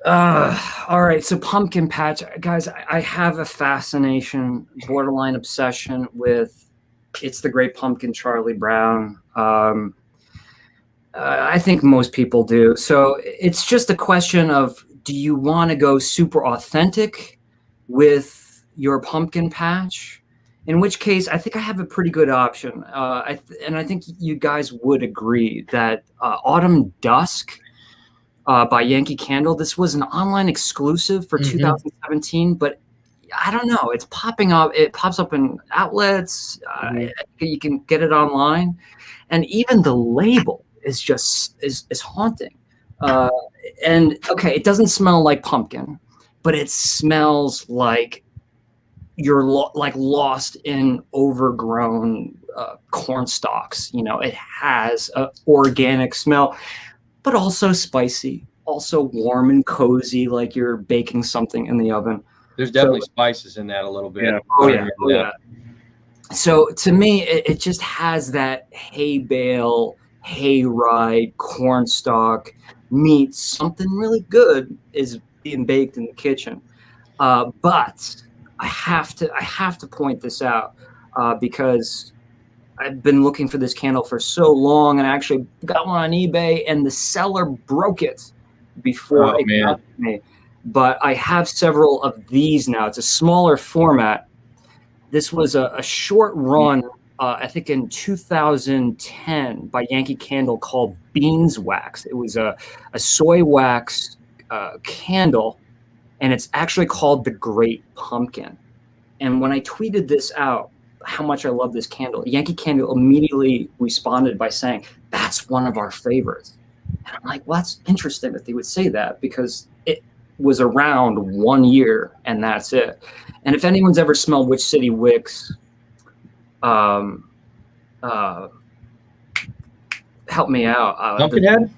All right. So pumpkin patch, guys, I have a fascination, borderline obsession with It's the Great Pumpkin, Charlie Brown. I think most people do. So it's just a question of, do you want to go super authentic with your pumpkin patch? In which case, I think I have a pretty good option. And I think you guys would agree that Autumn Dusk by Yankee Candle, this was an online exclusive for 2017, but I don't know. It's popping up. It pops up in outlets. You can get it online. And even the label is just is haunting. And okay, it doesn't smell like pumpkin, but it smells like you're lost in overgrown corn stalks. You know, it has an organic smell, but also spicy, also warm and cozy, like you're baking something in the oven. There's definitely spices in that a little bit. Yeah. Oh yeah. So to me, it just has that hay bale, hayride, cornstalk meets something really good is being baked in the kitchen. But I have to point this out because I've been looking for this candle for so long, and I actually got one on eBay, and the seller broke it before it got to me. But I have several of these now. It's a smaller format. This was a short run, I think in 2010, by Yankee Candle called Beeswax. It was a soy wax candle, and it's actually called the Great Pumpkin. And when I tweeted this out, how much I love this candle, Yankee Candle immediately responded by saying, "That's one of our favorites." And I'm like, well, that's interesting that they would say that, because it was around 1 year and that's it. And if anyone's ever smelled Witch City Wicks, help me out. Pumpkinhead?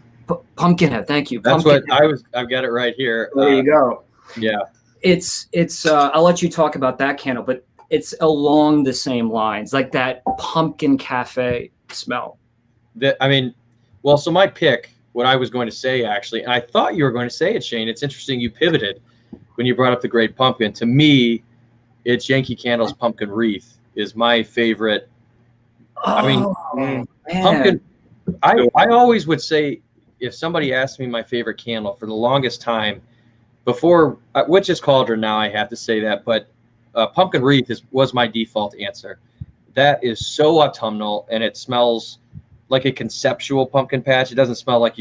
Pumpkinhead, thank you. That's what I was. I've got it right here. There you go. Yeah. It's I'll let you talk about that candle, but it's along the same lines, like that pumpkin cafe smell. I mean, well, so my pick, what I was going to say, actually, and I thought you were going to say it, Shane. It's interesting you pivoted when you brought up the Great Pumpkin. To me, it's Yankee Candle's Pumpkin Wreath is my favorite. I mean, pumpkin. I always would say, if somebody asked me my favorite candle for the longest time, before Witch's Cauldron, now I have to say that, but Pumpkin Wreath was my default answer. That is so autumnal, and it smells like a conceptual pumpkin patch. It doesn't smell like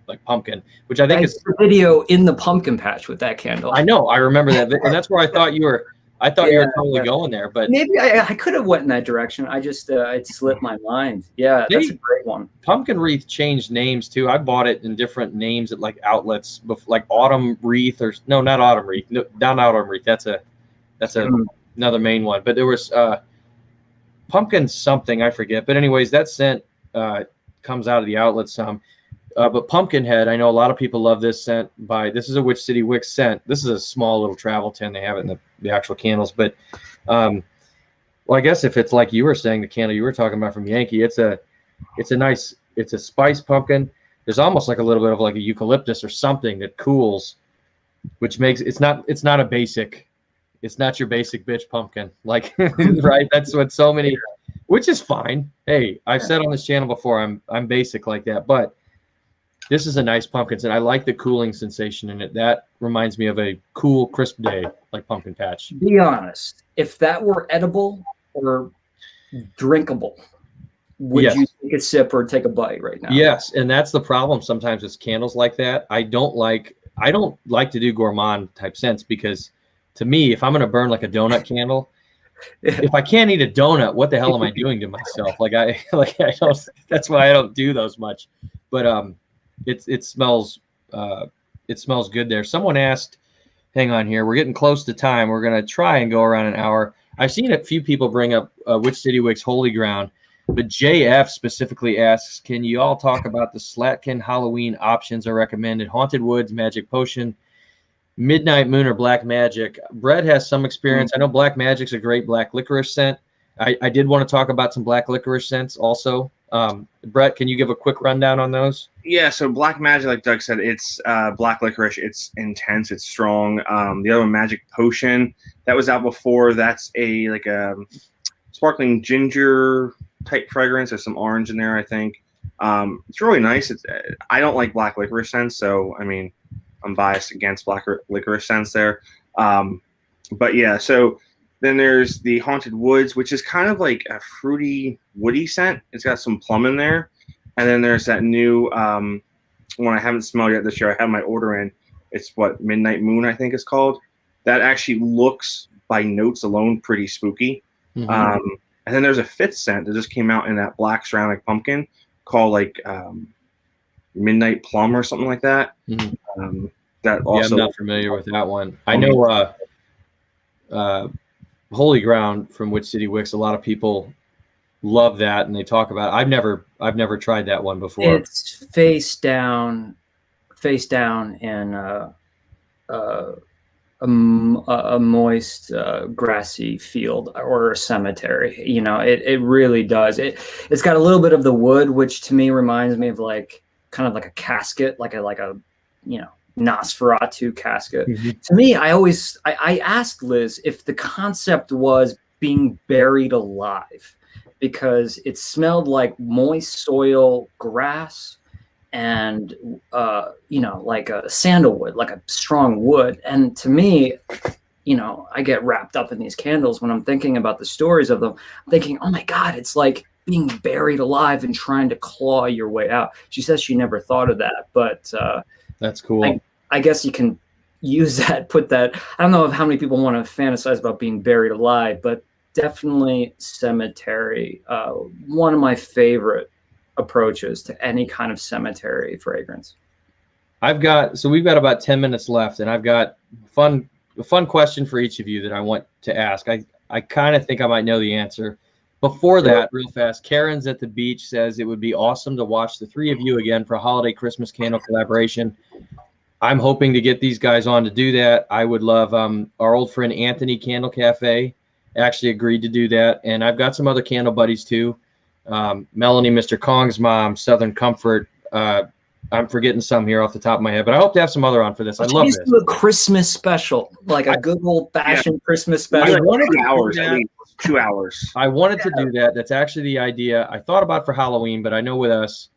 like pumpkin, which I think is the video in the pumpkin patch with that candle. I know, I remember that, and that's where I thought you were. I thought you were totally going there, but maybe I could have went in that direction. I just it slipped my mind. Yeah, that's a great one. Pumpkin Wreath changed names too. I bought it in different names at like outlets, like Autumn Wreath not Autumn Wreath, no, down Autumn Wreath. That's another main one. But there was pumpkin something, I forget. But anyways, that scent comes out of the outlet some. But Pumpkinhead, I know a lot of people love this scent. This is a Witch City Wicks scent. This is a small little travel tin. They have it in the actual candles. But, well, I guess if it's like you were saying, the candle you were talking about from Yankee, it's a spice pumpkin. There's almost like a little bit of like a eucalyptus or something that cools, which makes it's not a basic. It's not your basic bitch pumpkin, like right. That's what so many, which is fine. Hey, I've said on this channel before, I'm basic like that, but this is a nice pumpkin, and I like the cooling sensation in it. That reminds me of a cool, crisp day, like pumpkin patch. Be honest, if that were edible or drinkable, would you take a sip or take a bite right now? Yes, and that's the problem sometimes with candles like that. I don't like to do gourmand type scents, because to me, if I'm going to burn like a donut candle, if I can't eat a donut, what the hell am I doing to myself? I don't. That's why I don't do those much. But it smells good there. Someone asked, hang on here, we're getting close to time. We're going to try and go around an hour. I've seen a few people bring up Witch City Wicks Holy Ground, but JF specifically asks, can you all talk about the Slatkin Halloween options are recommended? Haunted Woods, Magic Potion, Midnight Moon, or Black Magic? Brett has some experience. I know Black Magic's a great black licorice scent. I did want to talk about some black licorice scents also. Brett, can you give a quick rundown on those? Yeah, so Black Magic, like Doug said, it's black licorice. It's intense. It's strong. The other one, Magic Potion, that was out before. That's a sparkling ginger type fragrance. There's some orange in there, I think. It's really nice. I don't like black licorice scents, so I mean, I'm biased against black licorice scents there. But yeah, so then there's the Haunted Woods, which is kind of like a fruity, woody scent. It's got some plum in there. And then there's that new one I haven't smelled yet this year. I have my order in. It's Midnight Moon, I think it's called. That actually looks, by notes alone, pretty spooky. Mm-hmm. And then there's a fifth scent that just came out in that black ceramic pumpkin called Midnight Plum or something like that. Mm-hmm. That also, I'm not familiar with that one. I know Holy Ground from Witch City Wicks, a lot of people love that, and they talk about it. I've never tried that one before. It's face down in a moist grassy field or a cemetery. You know, it really does. It's got a little bit of the wood, which to me reminds me of kind of like a casket, like a Nosferatu casket. Mm-hmm. To me, I asked Liz if the concept was being buried alive, because it smelled like moist soil, grass, and like a sandalwood, like a strong wood. And to me, I get wrapped up in these candles when I'm thinking about the stories of them. I'm thinking, oh my God, it's like being buried alive and trying to claw your way out. She says she never thought of that, but that's cool. I guess you can use that, put that. I don't know how many people want to fantasize about being buried alive, but definitely cemetery. One of my favorite approaches to any kind of cemetery fragrance. we've got about 10 minutes left, and I've got a fun question for each of you that I want to ask. I kind of think I might know the answer. Before that, real fast, Karen's at the beach says it would be awesome to watch the three of you again for a holiday Christmas candle collaboration. I'm hoping to get these guys on to do that. I would love our old friend Anthony Candle Cafe actually agreed to do that. And I've got some other candle buddies too. Melanie, Mr. Kong's mom, Southern Comfort. I'm forgetting some here off the top of my head, but I hope to have some other on for this. I love this. Do a Christmas special, like a good old fashioned Christmas special. I wanted 2 hours. I mean, 2 hours. I wanted to do that. That's actually the idea I thought about for Halloween, but I know with us,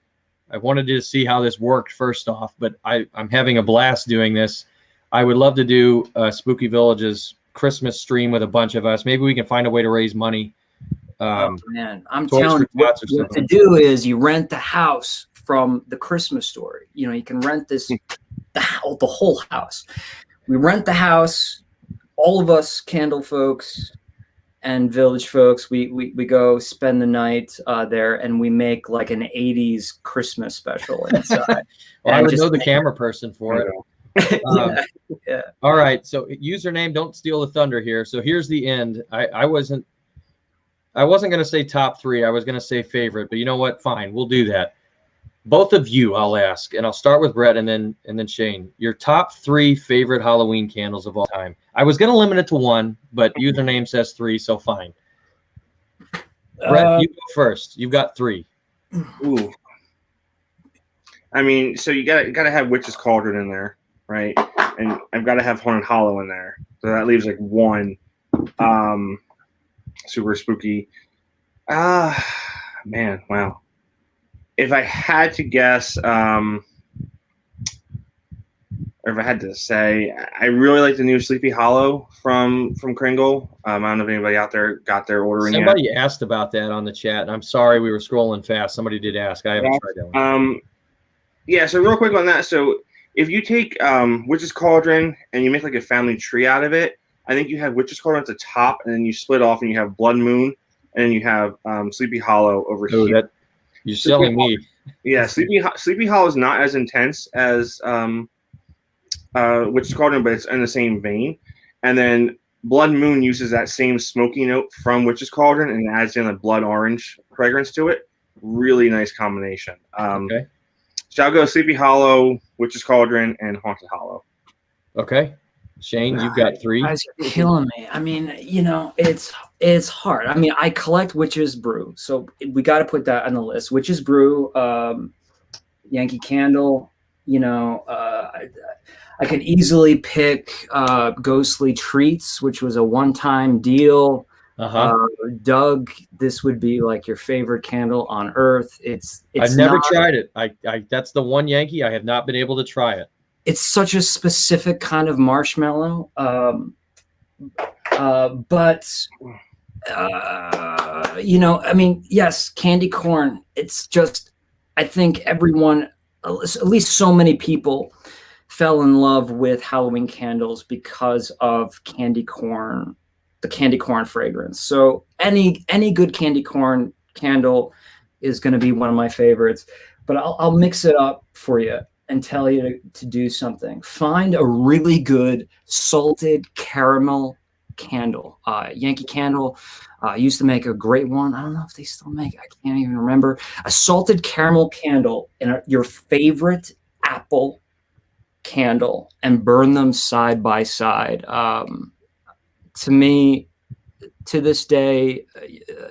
I wanted to see how this worked first off, but I'm having a blast doing this. I would love to do Spooky Village's Christmas stream with a bunch of us. Maybe we can find a way to raise money. Oh, man, I'm telling you, what to do is you rent the house from the Christmas Story. You know, you can rent the whole house. We rent the house, all of us candle folks and village folks, we go spend the night there, and we make like an 80s Christmas special inside. Well, I would know the camera person for it. Yeah. All right, so username, don't steal the thunder here. So here's the end. I wasn't going to say top three. I was going to say favorite, but you know what? Fine, we'll do that. Both of you, I'll ask, and I'll start with Brett and then Shane. Your top three favorite Halloween candles of all time. I was going to limit it to one, but username says three, so fine. Brett, you go first. You've got three. Ooh. I mean, so you gotta have Witch's Cauldron in there, right? And I've got to have Haunted Hollow in there. So that leaves like one. Super spooky. Man, wow. If I had to guess, or if I had to say, I really like the new Sleepy Hollow from Kringle. I don't know if anybody out there got their ordering. Somebody asked about that on the chat, and I'm sorry we were scrolling fast. Somebody did ask. I haven't tried that one. Yeah, so real quick on that. So if you take Witch's Cauldron and you make like a family tree out of it, I think you have Witch's Cauldron at the top, and then you split off and you have Blood Moon, and then you have Sleepy Hollow over here. You're selling me. Yeah, Sleepy Hollow is not as intense as Witch's Cauldron, but it's in the same vein. And then Blood Moon uses that same smoky note from Witch's Cauldron and adds in a blood orange fragrance to it. Really nice combination. Okay. So I'll go Sleepy Hollow, Witch's Cauldron, and Haunted Hollow. Okay. Shane, you've got three. You guys are killing me. I mean, you know, it's hard. I mean, I collect Witch's Brew, so we got to put that on the list. Witch's Brew, Yankee Candle. You know, I could easily pick Ghostly Treats, which was a one-time deal. Doug, this would be like your favorite candle on earth. I've never tried it. I that's the one Yankee I have not been able to try it. It's such a specific kind of marshmallow, but you know, I mean, yes, candy corn. It's just, I think everyone, at least so many people, fell in love with Halloween candles because of candy corn, the candy corn fragrance. So any good candy corn candle is going to be one of my favorites. But I'll mix it up for you and tell you to do something. Find a really good salted caramel candle. Yankee Candle used to make a great one. I don't know if they still make it. I can't even remember. A salted caramel candle and your favorite apple candle and burn them side by side. To me, to this day,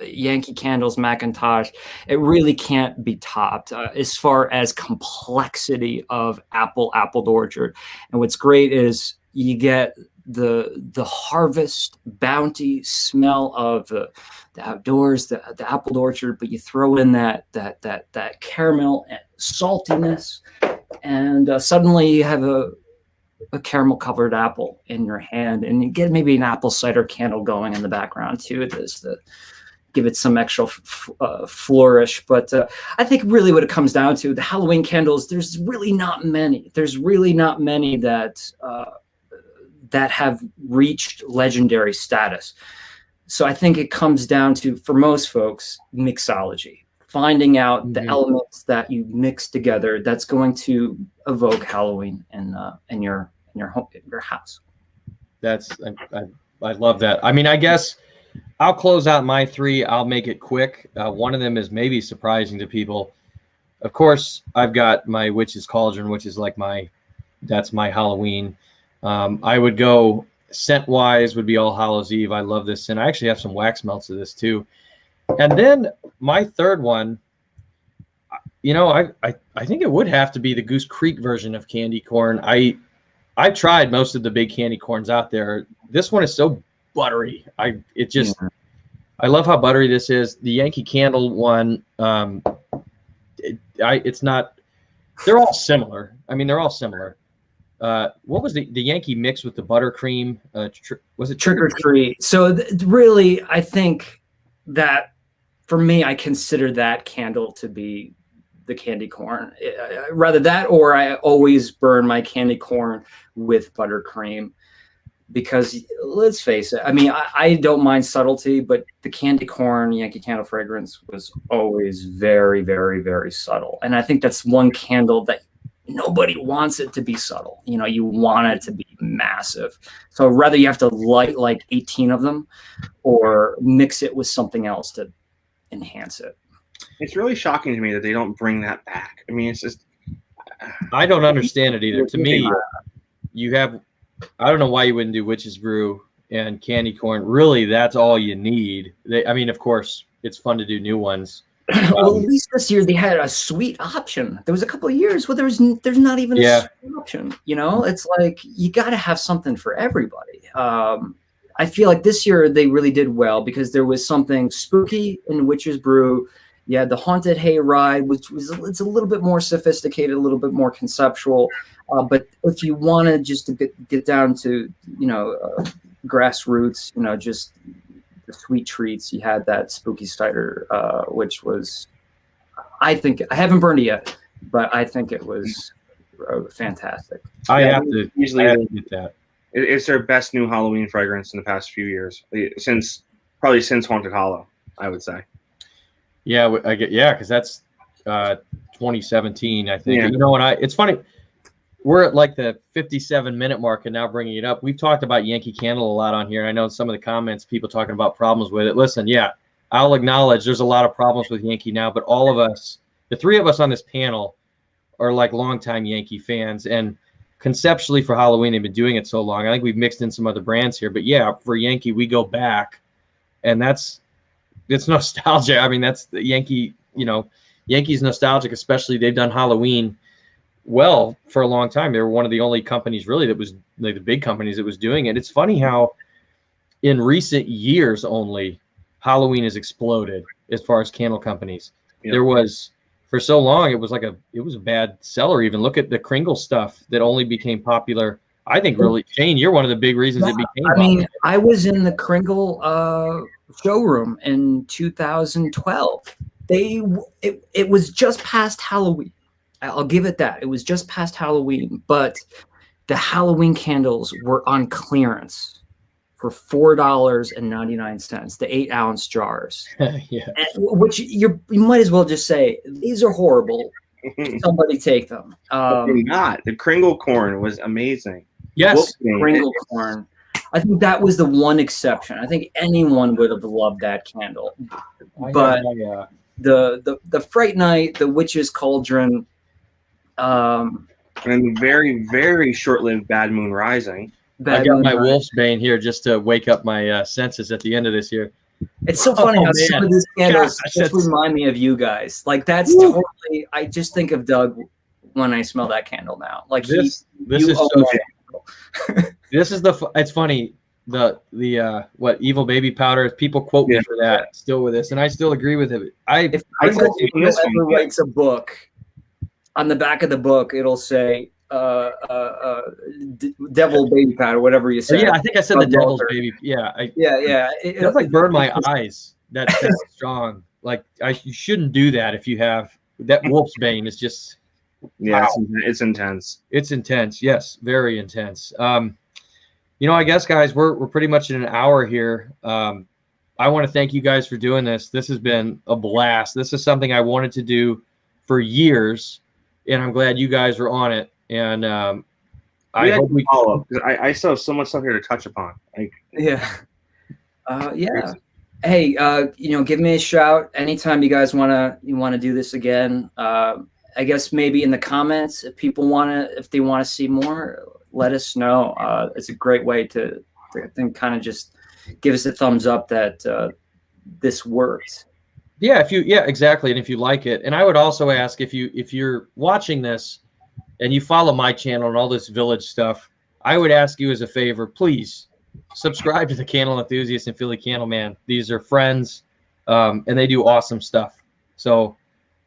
Yankee Candle's Macintosh, it really can't be topped as far as complexity of apple orchard. And what's great is you get the harvest bounty smell of the outdoors, the apple orchard, but you throw in that caramel and saltiness, and suddenly you have a caramel covered apple in your hand, and you get maybe an apple cider candle going in the background too, to give it some extra flourish. But I think really what it comes down to, the Halloween candles, there's really not many that have reached legendary status. So I think it comes down to, for most folks, mixology. finding out the elements that you mix together that's going to evoke Halloween in your home, your house. I love that. I mean, I guess I'll close out my three. I'll make it quick. One of them is maybe surprising to people. Of course, I've got my Witch's Cauldron, which is like that's my Halloween. I would go scent-wise would be All Hallows Eve. I love this scent. I actually have some wax melts of this too. And then my third one, you know, I think it would have to be the Goose Creek version of candy corn. I've tried most of the big candy corns out there. This one is so buttery. I love how buttery this is. The Yankee Candle one, it's not. They're all similar. I mean, they're all similar. What was the Yankee mix with the buttercream? Was it Trick or Treat? So really, I think that for me, I consider that candle to be the candy corn. Rather that, or I always burn my candy corn with buttercream, because let's face it. I mean, I don't mind subtlety, but the candy corn Yankee Candle fragrance was always very, very, very subtle. And I think that's one candle that nobody wants it to be subtle. You know, you want it to be massive. So rather you have to light like 18 of them or mix it with something else to enhance it. It's really shocking to me that they don't bring that back. I mean, it's just, I don't understand it either. To me, you have, I don't know why you wouldn't do Witch's Brew and candy corn. Really, that's all you need. I mean, of course, it's fun to do new ones. Well, at least this year they had a sweet option. There was a couple of years where there's not even a sweet option. You know, it's like you got to have something for everybody. I feel like this year they really did well because there was something spooky in Witch's Brew. You had the Haunted Hayride, which it's a little bit more sophisticated, a little bit more conceptual. But if you want to just to get down to, you know, grassroots, you know, just the sweet treats, you had that Spooky Cider, which was, I think, I haven't burned it yet, but I think it was fantastic. I have to get that. It's their best new Halloween fragrance in the past few years, probably since Haunted Hollow, I would say. Yeah, because that's 2017, I think. Yeah. You know, and it's funny. We're at like the 57-minute mark and now bringing it up. We've talked about Yankee Candle a lot on here. I know some of the comments, people talking about problems with it. Listen, yeah, I'll acknowledge there's a lot of problems with Yankee now, but all of us, the three of us on this panel, are like longtime Yankee fans. And conceptually for Halloween, they've been doing it so long. I think we've mixed in some other brands here. But yeah, for Yankee, we go back. And it's nostalgia. I mean, that's the Yankee, you know, Yankee's nostalgic, especially they've done Halloween well for a long time. They were one of the only companies really that was like the big companies that was doing it. It's funny how in recent years only Halloween has exploded as far as candle companies. Yep. There was, for so long, it was a bad seller. Even look at the Kringle stuff that only became popular. I think really, Shane, you're one of the big reasons it became popular. I mean, I was in the Kringle showroom in 2012. It was just past Halloween. I'll give it that. It was just past Halloween, but the Halloween candles were on clearance for $4.99, the 8-ounce jars. Yeah. Which you might as well just say, these are horrible. Somebody take them. The Kringle corn was amazing. Yes, Kringle corn. I think that was the one exception. I think anyone would have loved that candle. But the Fright Night, the Witch's Cauldron, and very, very short-lived Bad Moon Rising. I got my Wolf's Bane here just to wake up my senses at the end of this year. It's so funny how some of these candles just remind me of you guys. Like that's totally. I just think of Doug when I smell that candle now. Like this is so. This is it's funny. The what Evil Baby Powder. People quote me for that still with this, and I still agree with it. If ever writes a book, on the back of the book it'll say devil baby powder, whatever you say. Yeah, I think I said the devil's baby. Yeah, It's like burn my eyes. That's strong. Like you shouldn't do that if you have that Wolf's Bane. Is just wow. It's intense. It's intense. Yes, very intense. You know, I guess guys, we're pretty much in an hour here. I I want to thank you guys for doing this. This has been a blast. This is something I wanted to do for years, and I'm glad you guys are on it. And I hope we follow up, because I still have so much stuff here to touch upon. Yeah. Hey, give me a shout anytime you guys wanna do this again. I guess maybe in the comments if they wanna see more, let us know. It's a great way to kind of just give us a thumbs up that this worked. Yeah, exactly. And if you like it, and I would also ask if you're watching this and you follow my channel and all this village stuff, I would ask you as a favor, please subscribe to the Candle Enthusiast and Philly Candle Man. These are friends, and they do awesome stuff. So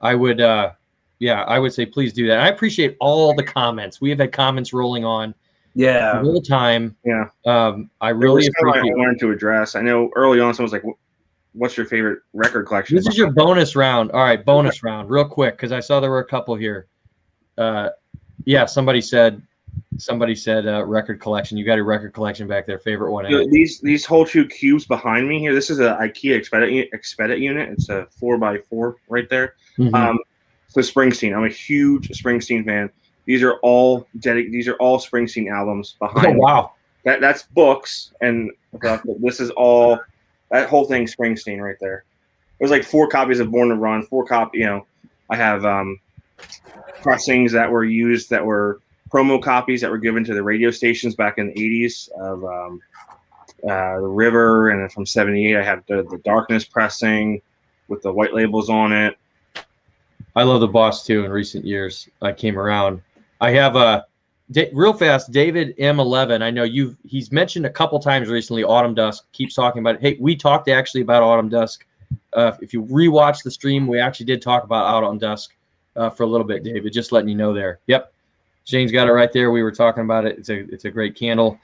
I would say please do that. I appreciate all the comments. We have had comments rolling on the whole time. Yeah. I really appreciate I wanted to address. I know early on someone was like, what's your favorite record collection? This is your bonus round. All right, bonus round, real quick, because I saw there were a couple here. Yeah, somebody said record collection. You got a record collection back there. Favorite one? These whole two cubes behind me here. This is an IKEA Expedit unit. It's a 4x4 right there. Mm-hmm. So Springsteen. I'm a huge Springsteen fan. These are all Springsteen albums behind. Oh wow. That's books, and this is all, that whole thing Springsteen right there. There's like 4 copies of Born to Run, 4 copy. I have pressings that were used that were promo copies that were given to the radio stations back in the 80s of The River, and then from 78 I have the Darkness pressing with the white labels on it. I love the Boss too. In recent years, I came around. I have real fast, David M11. I know he's mentioned a couple times recently Autumn Dusk. Keeps talking about it. Hey, we talked actually about Autumn Dusk. If you rewatch the stream, we actually did talk about Autumn Dusk for a little bit, David. Just letting you know there. Yep. Shane's got it right there. We were talking about it. It's a great candle.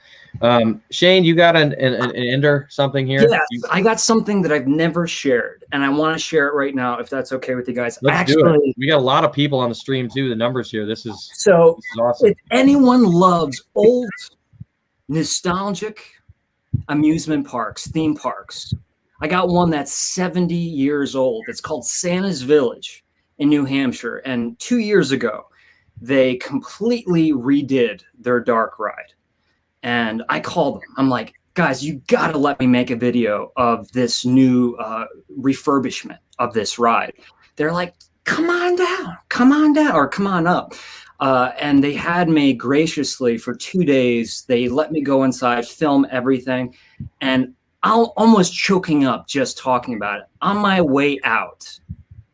Shane, you got an ender something here? Yes, I got something that I've never shared, and I want to share it right now, if that's okay with you guys. Let's do it. We got a lot of people on the stream too. The numbers here. This is awesome. If anyone loves old, nostalgic amusement parks, theme parks, I got one that's 70 years old. It's called Santa's Village in New Hampshire, and 2 years ago, they completely redid their dark ride. And I called them. I'm like, guys, you got to let me make a video of this new refurbishment of this ride. They're like, come on down, or come on up. And they had me graciously for 2 days. They let me go inside, film everything. And I'm almost choking up just talking about it. On my way out,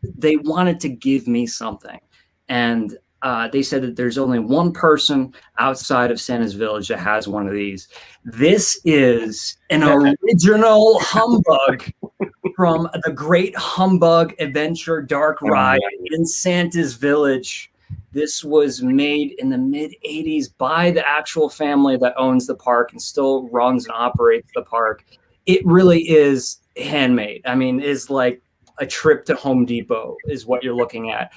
they wanted to give me something. And they said that there's only one person outside of Santa's Village that has one of these. This is an original humbug from the Great Humbug Adventure Dark Ride in Santa's Village. This was made in the mid-'80s by the actual family that owns the park and still runs and operates the park. It really is handmade. I mean, it's like a trip to Home Depot is what you're looking at.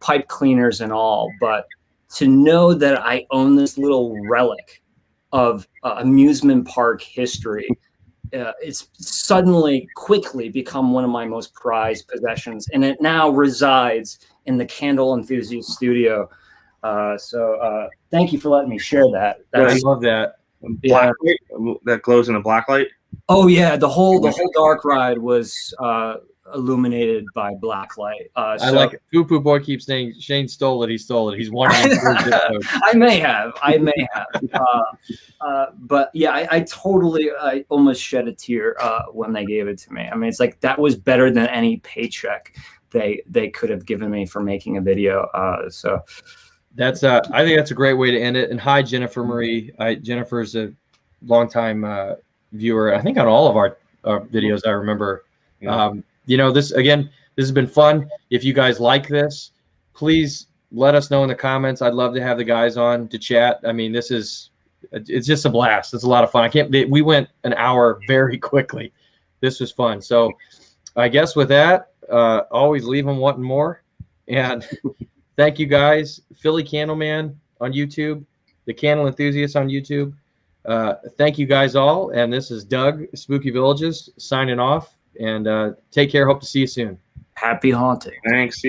Pipe cleaners and all, but to know that I own this little relic of amusement park history, it's suddenly quickly become one of my most prized possessions, and it now resides in the Candle Enthusiast studio. So thank you for letting me share that. I love that. Black light that glows in a black light. Oh yeah, the whole dark ride was illuminated by black light. I like it. Poo Poo Boy keeps saying Shane stole it. He stole it. He's wondering. I may have. But yeah, I almost shed a tear when they gave it to me. I mean, it's like that was better than any paycheck they could have given me for making a video. So that's I think that's a great way to end it. And hi, Jennifer Marie. Jennifer's a longtime viewer. I think on all of our videos. I remember. Yeah. This has been fun. If you guys like this, please let us know in the comments. I'd love to have the guys on to chat. I mean, it's just a blast. It's a lot of fun. We went an hour very quickly. This was fun. So I guess with that, always leave them wanting more. And thank you guys. Philly Candleman on YouTube, the Candle Enthusiast on YouTube. Thank you guys all. And this is Doug, Spooky Villages, signing off. And take care. Hope to see you soon. Happy haunting. Thanks.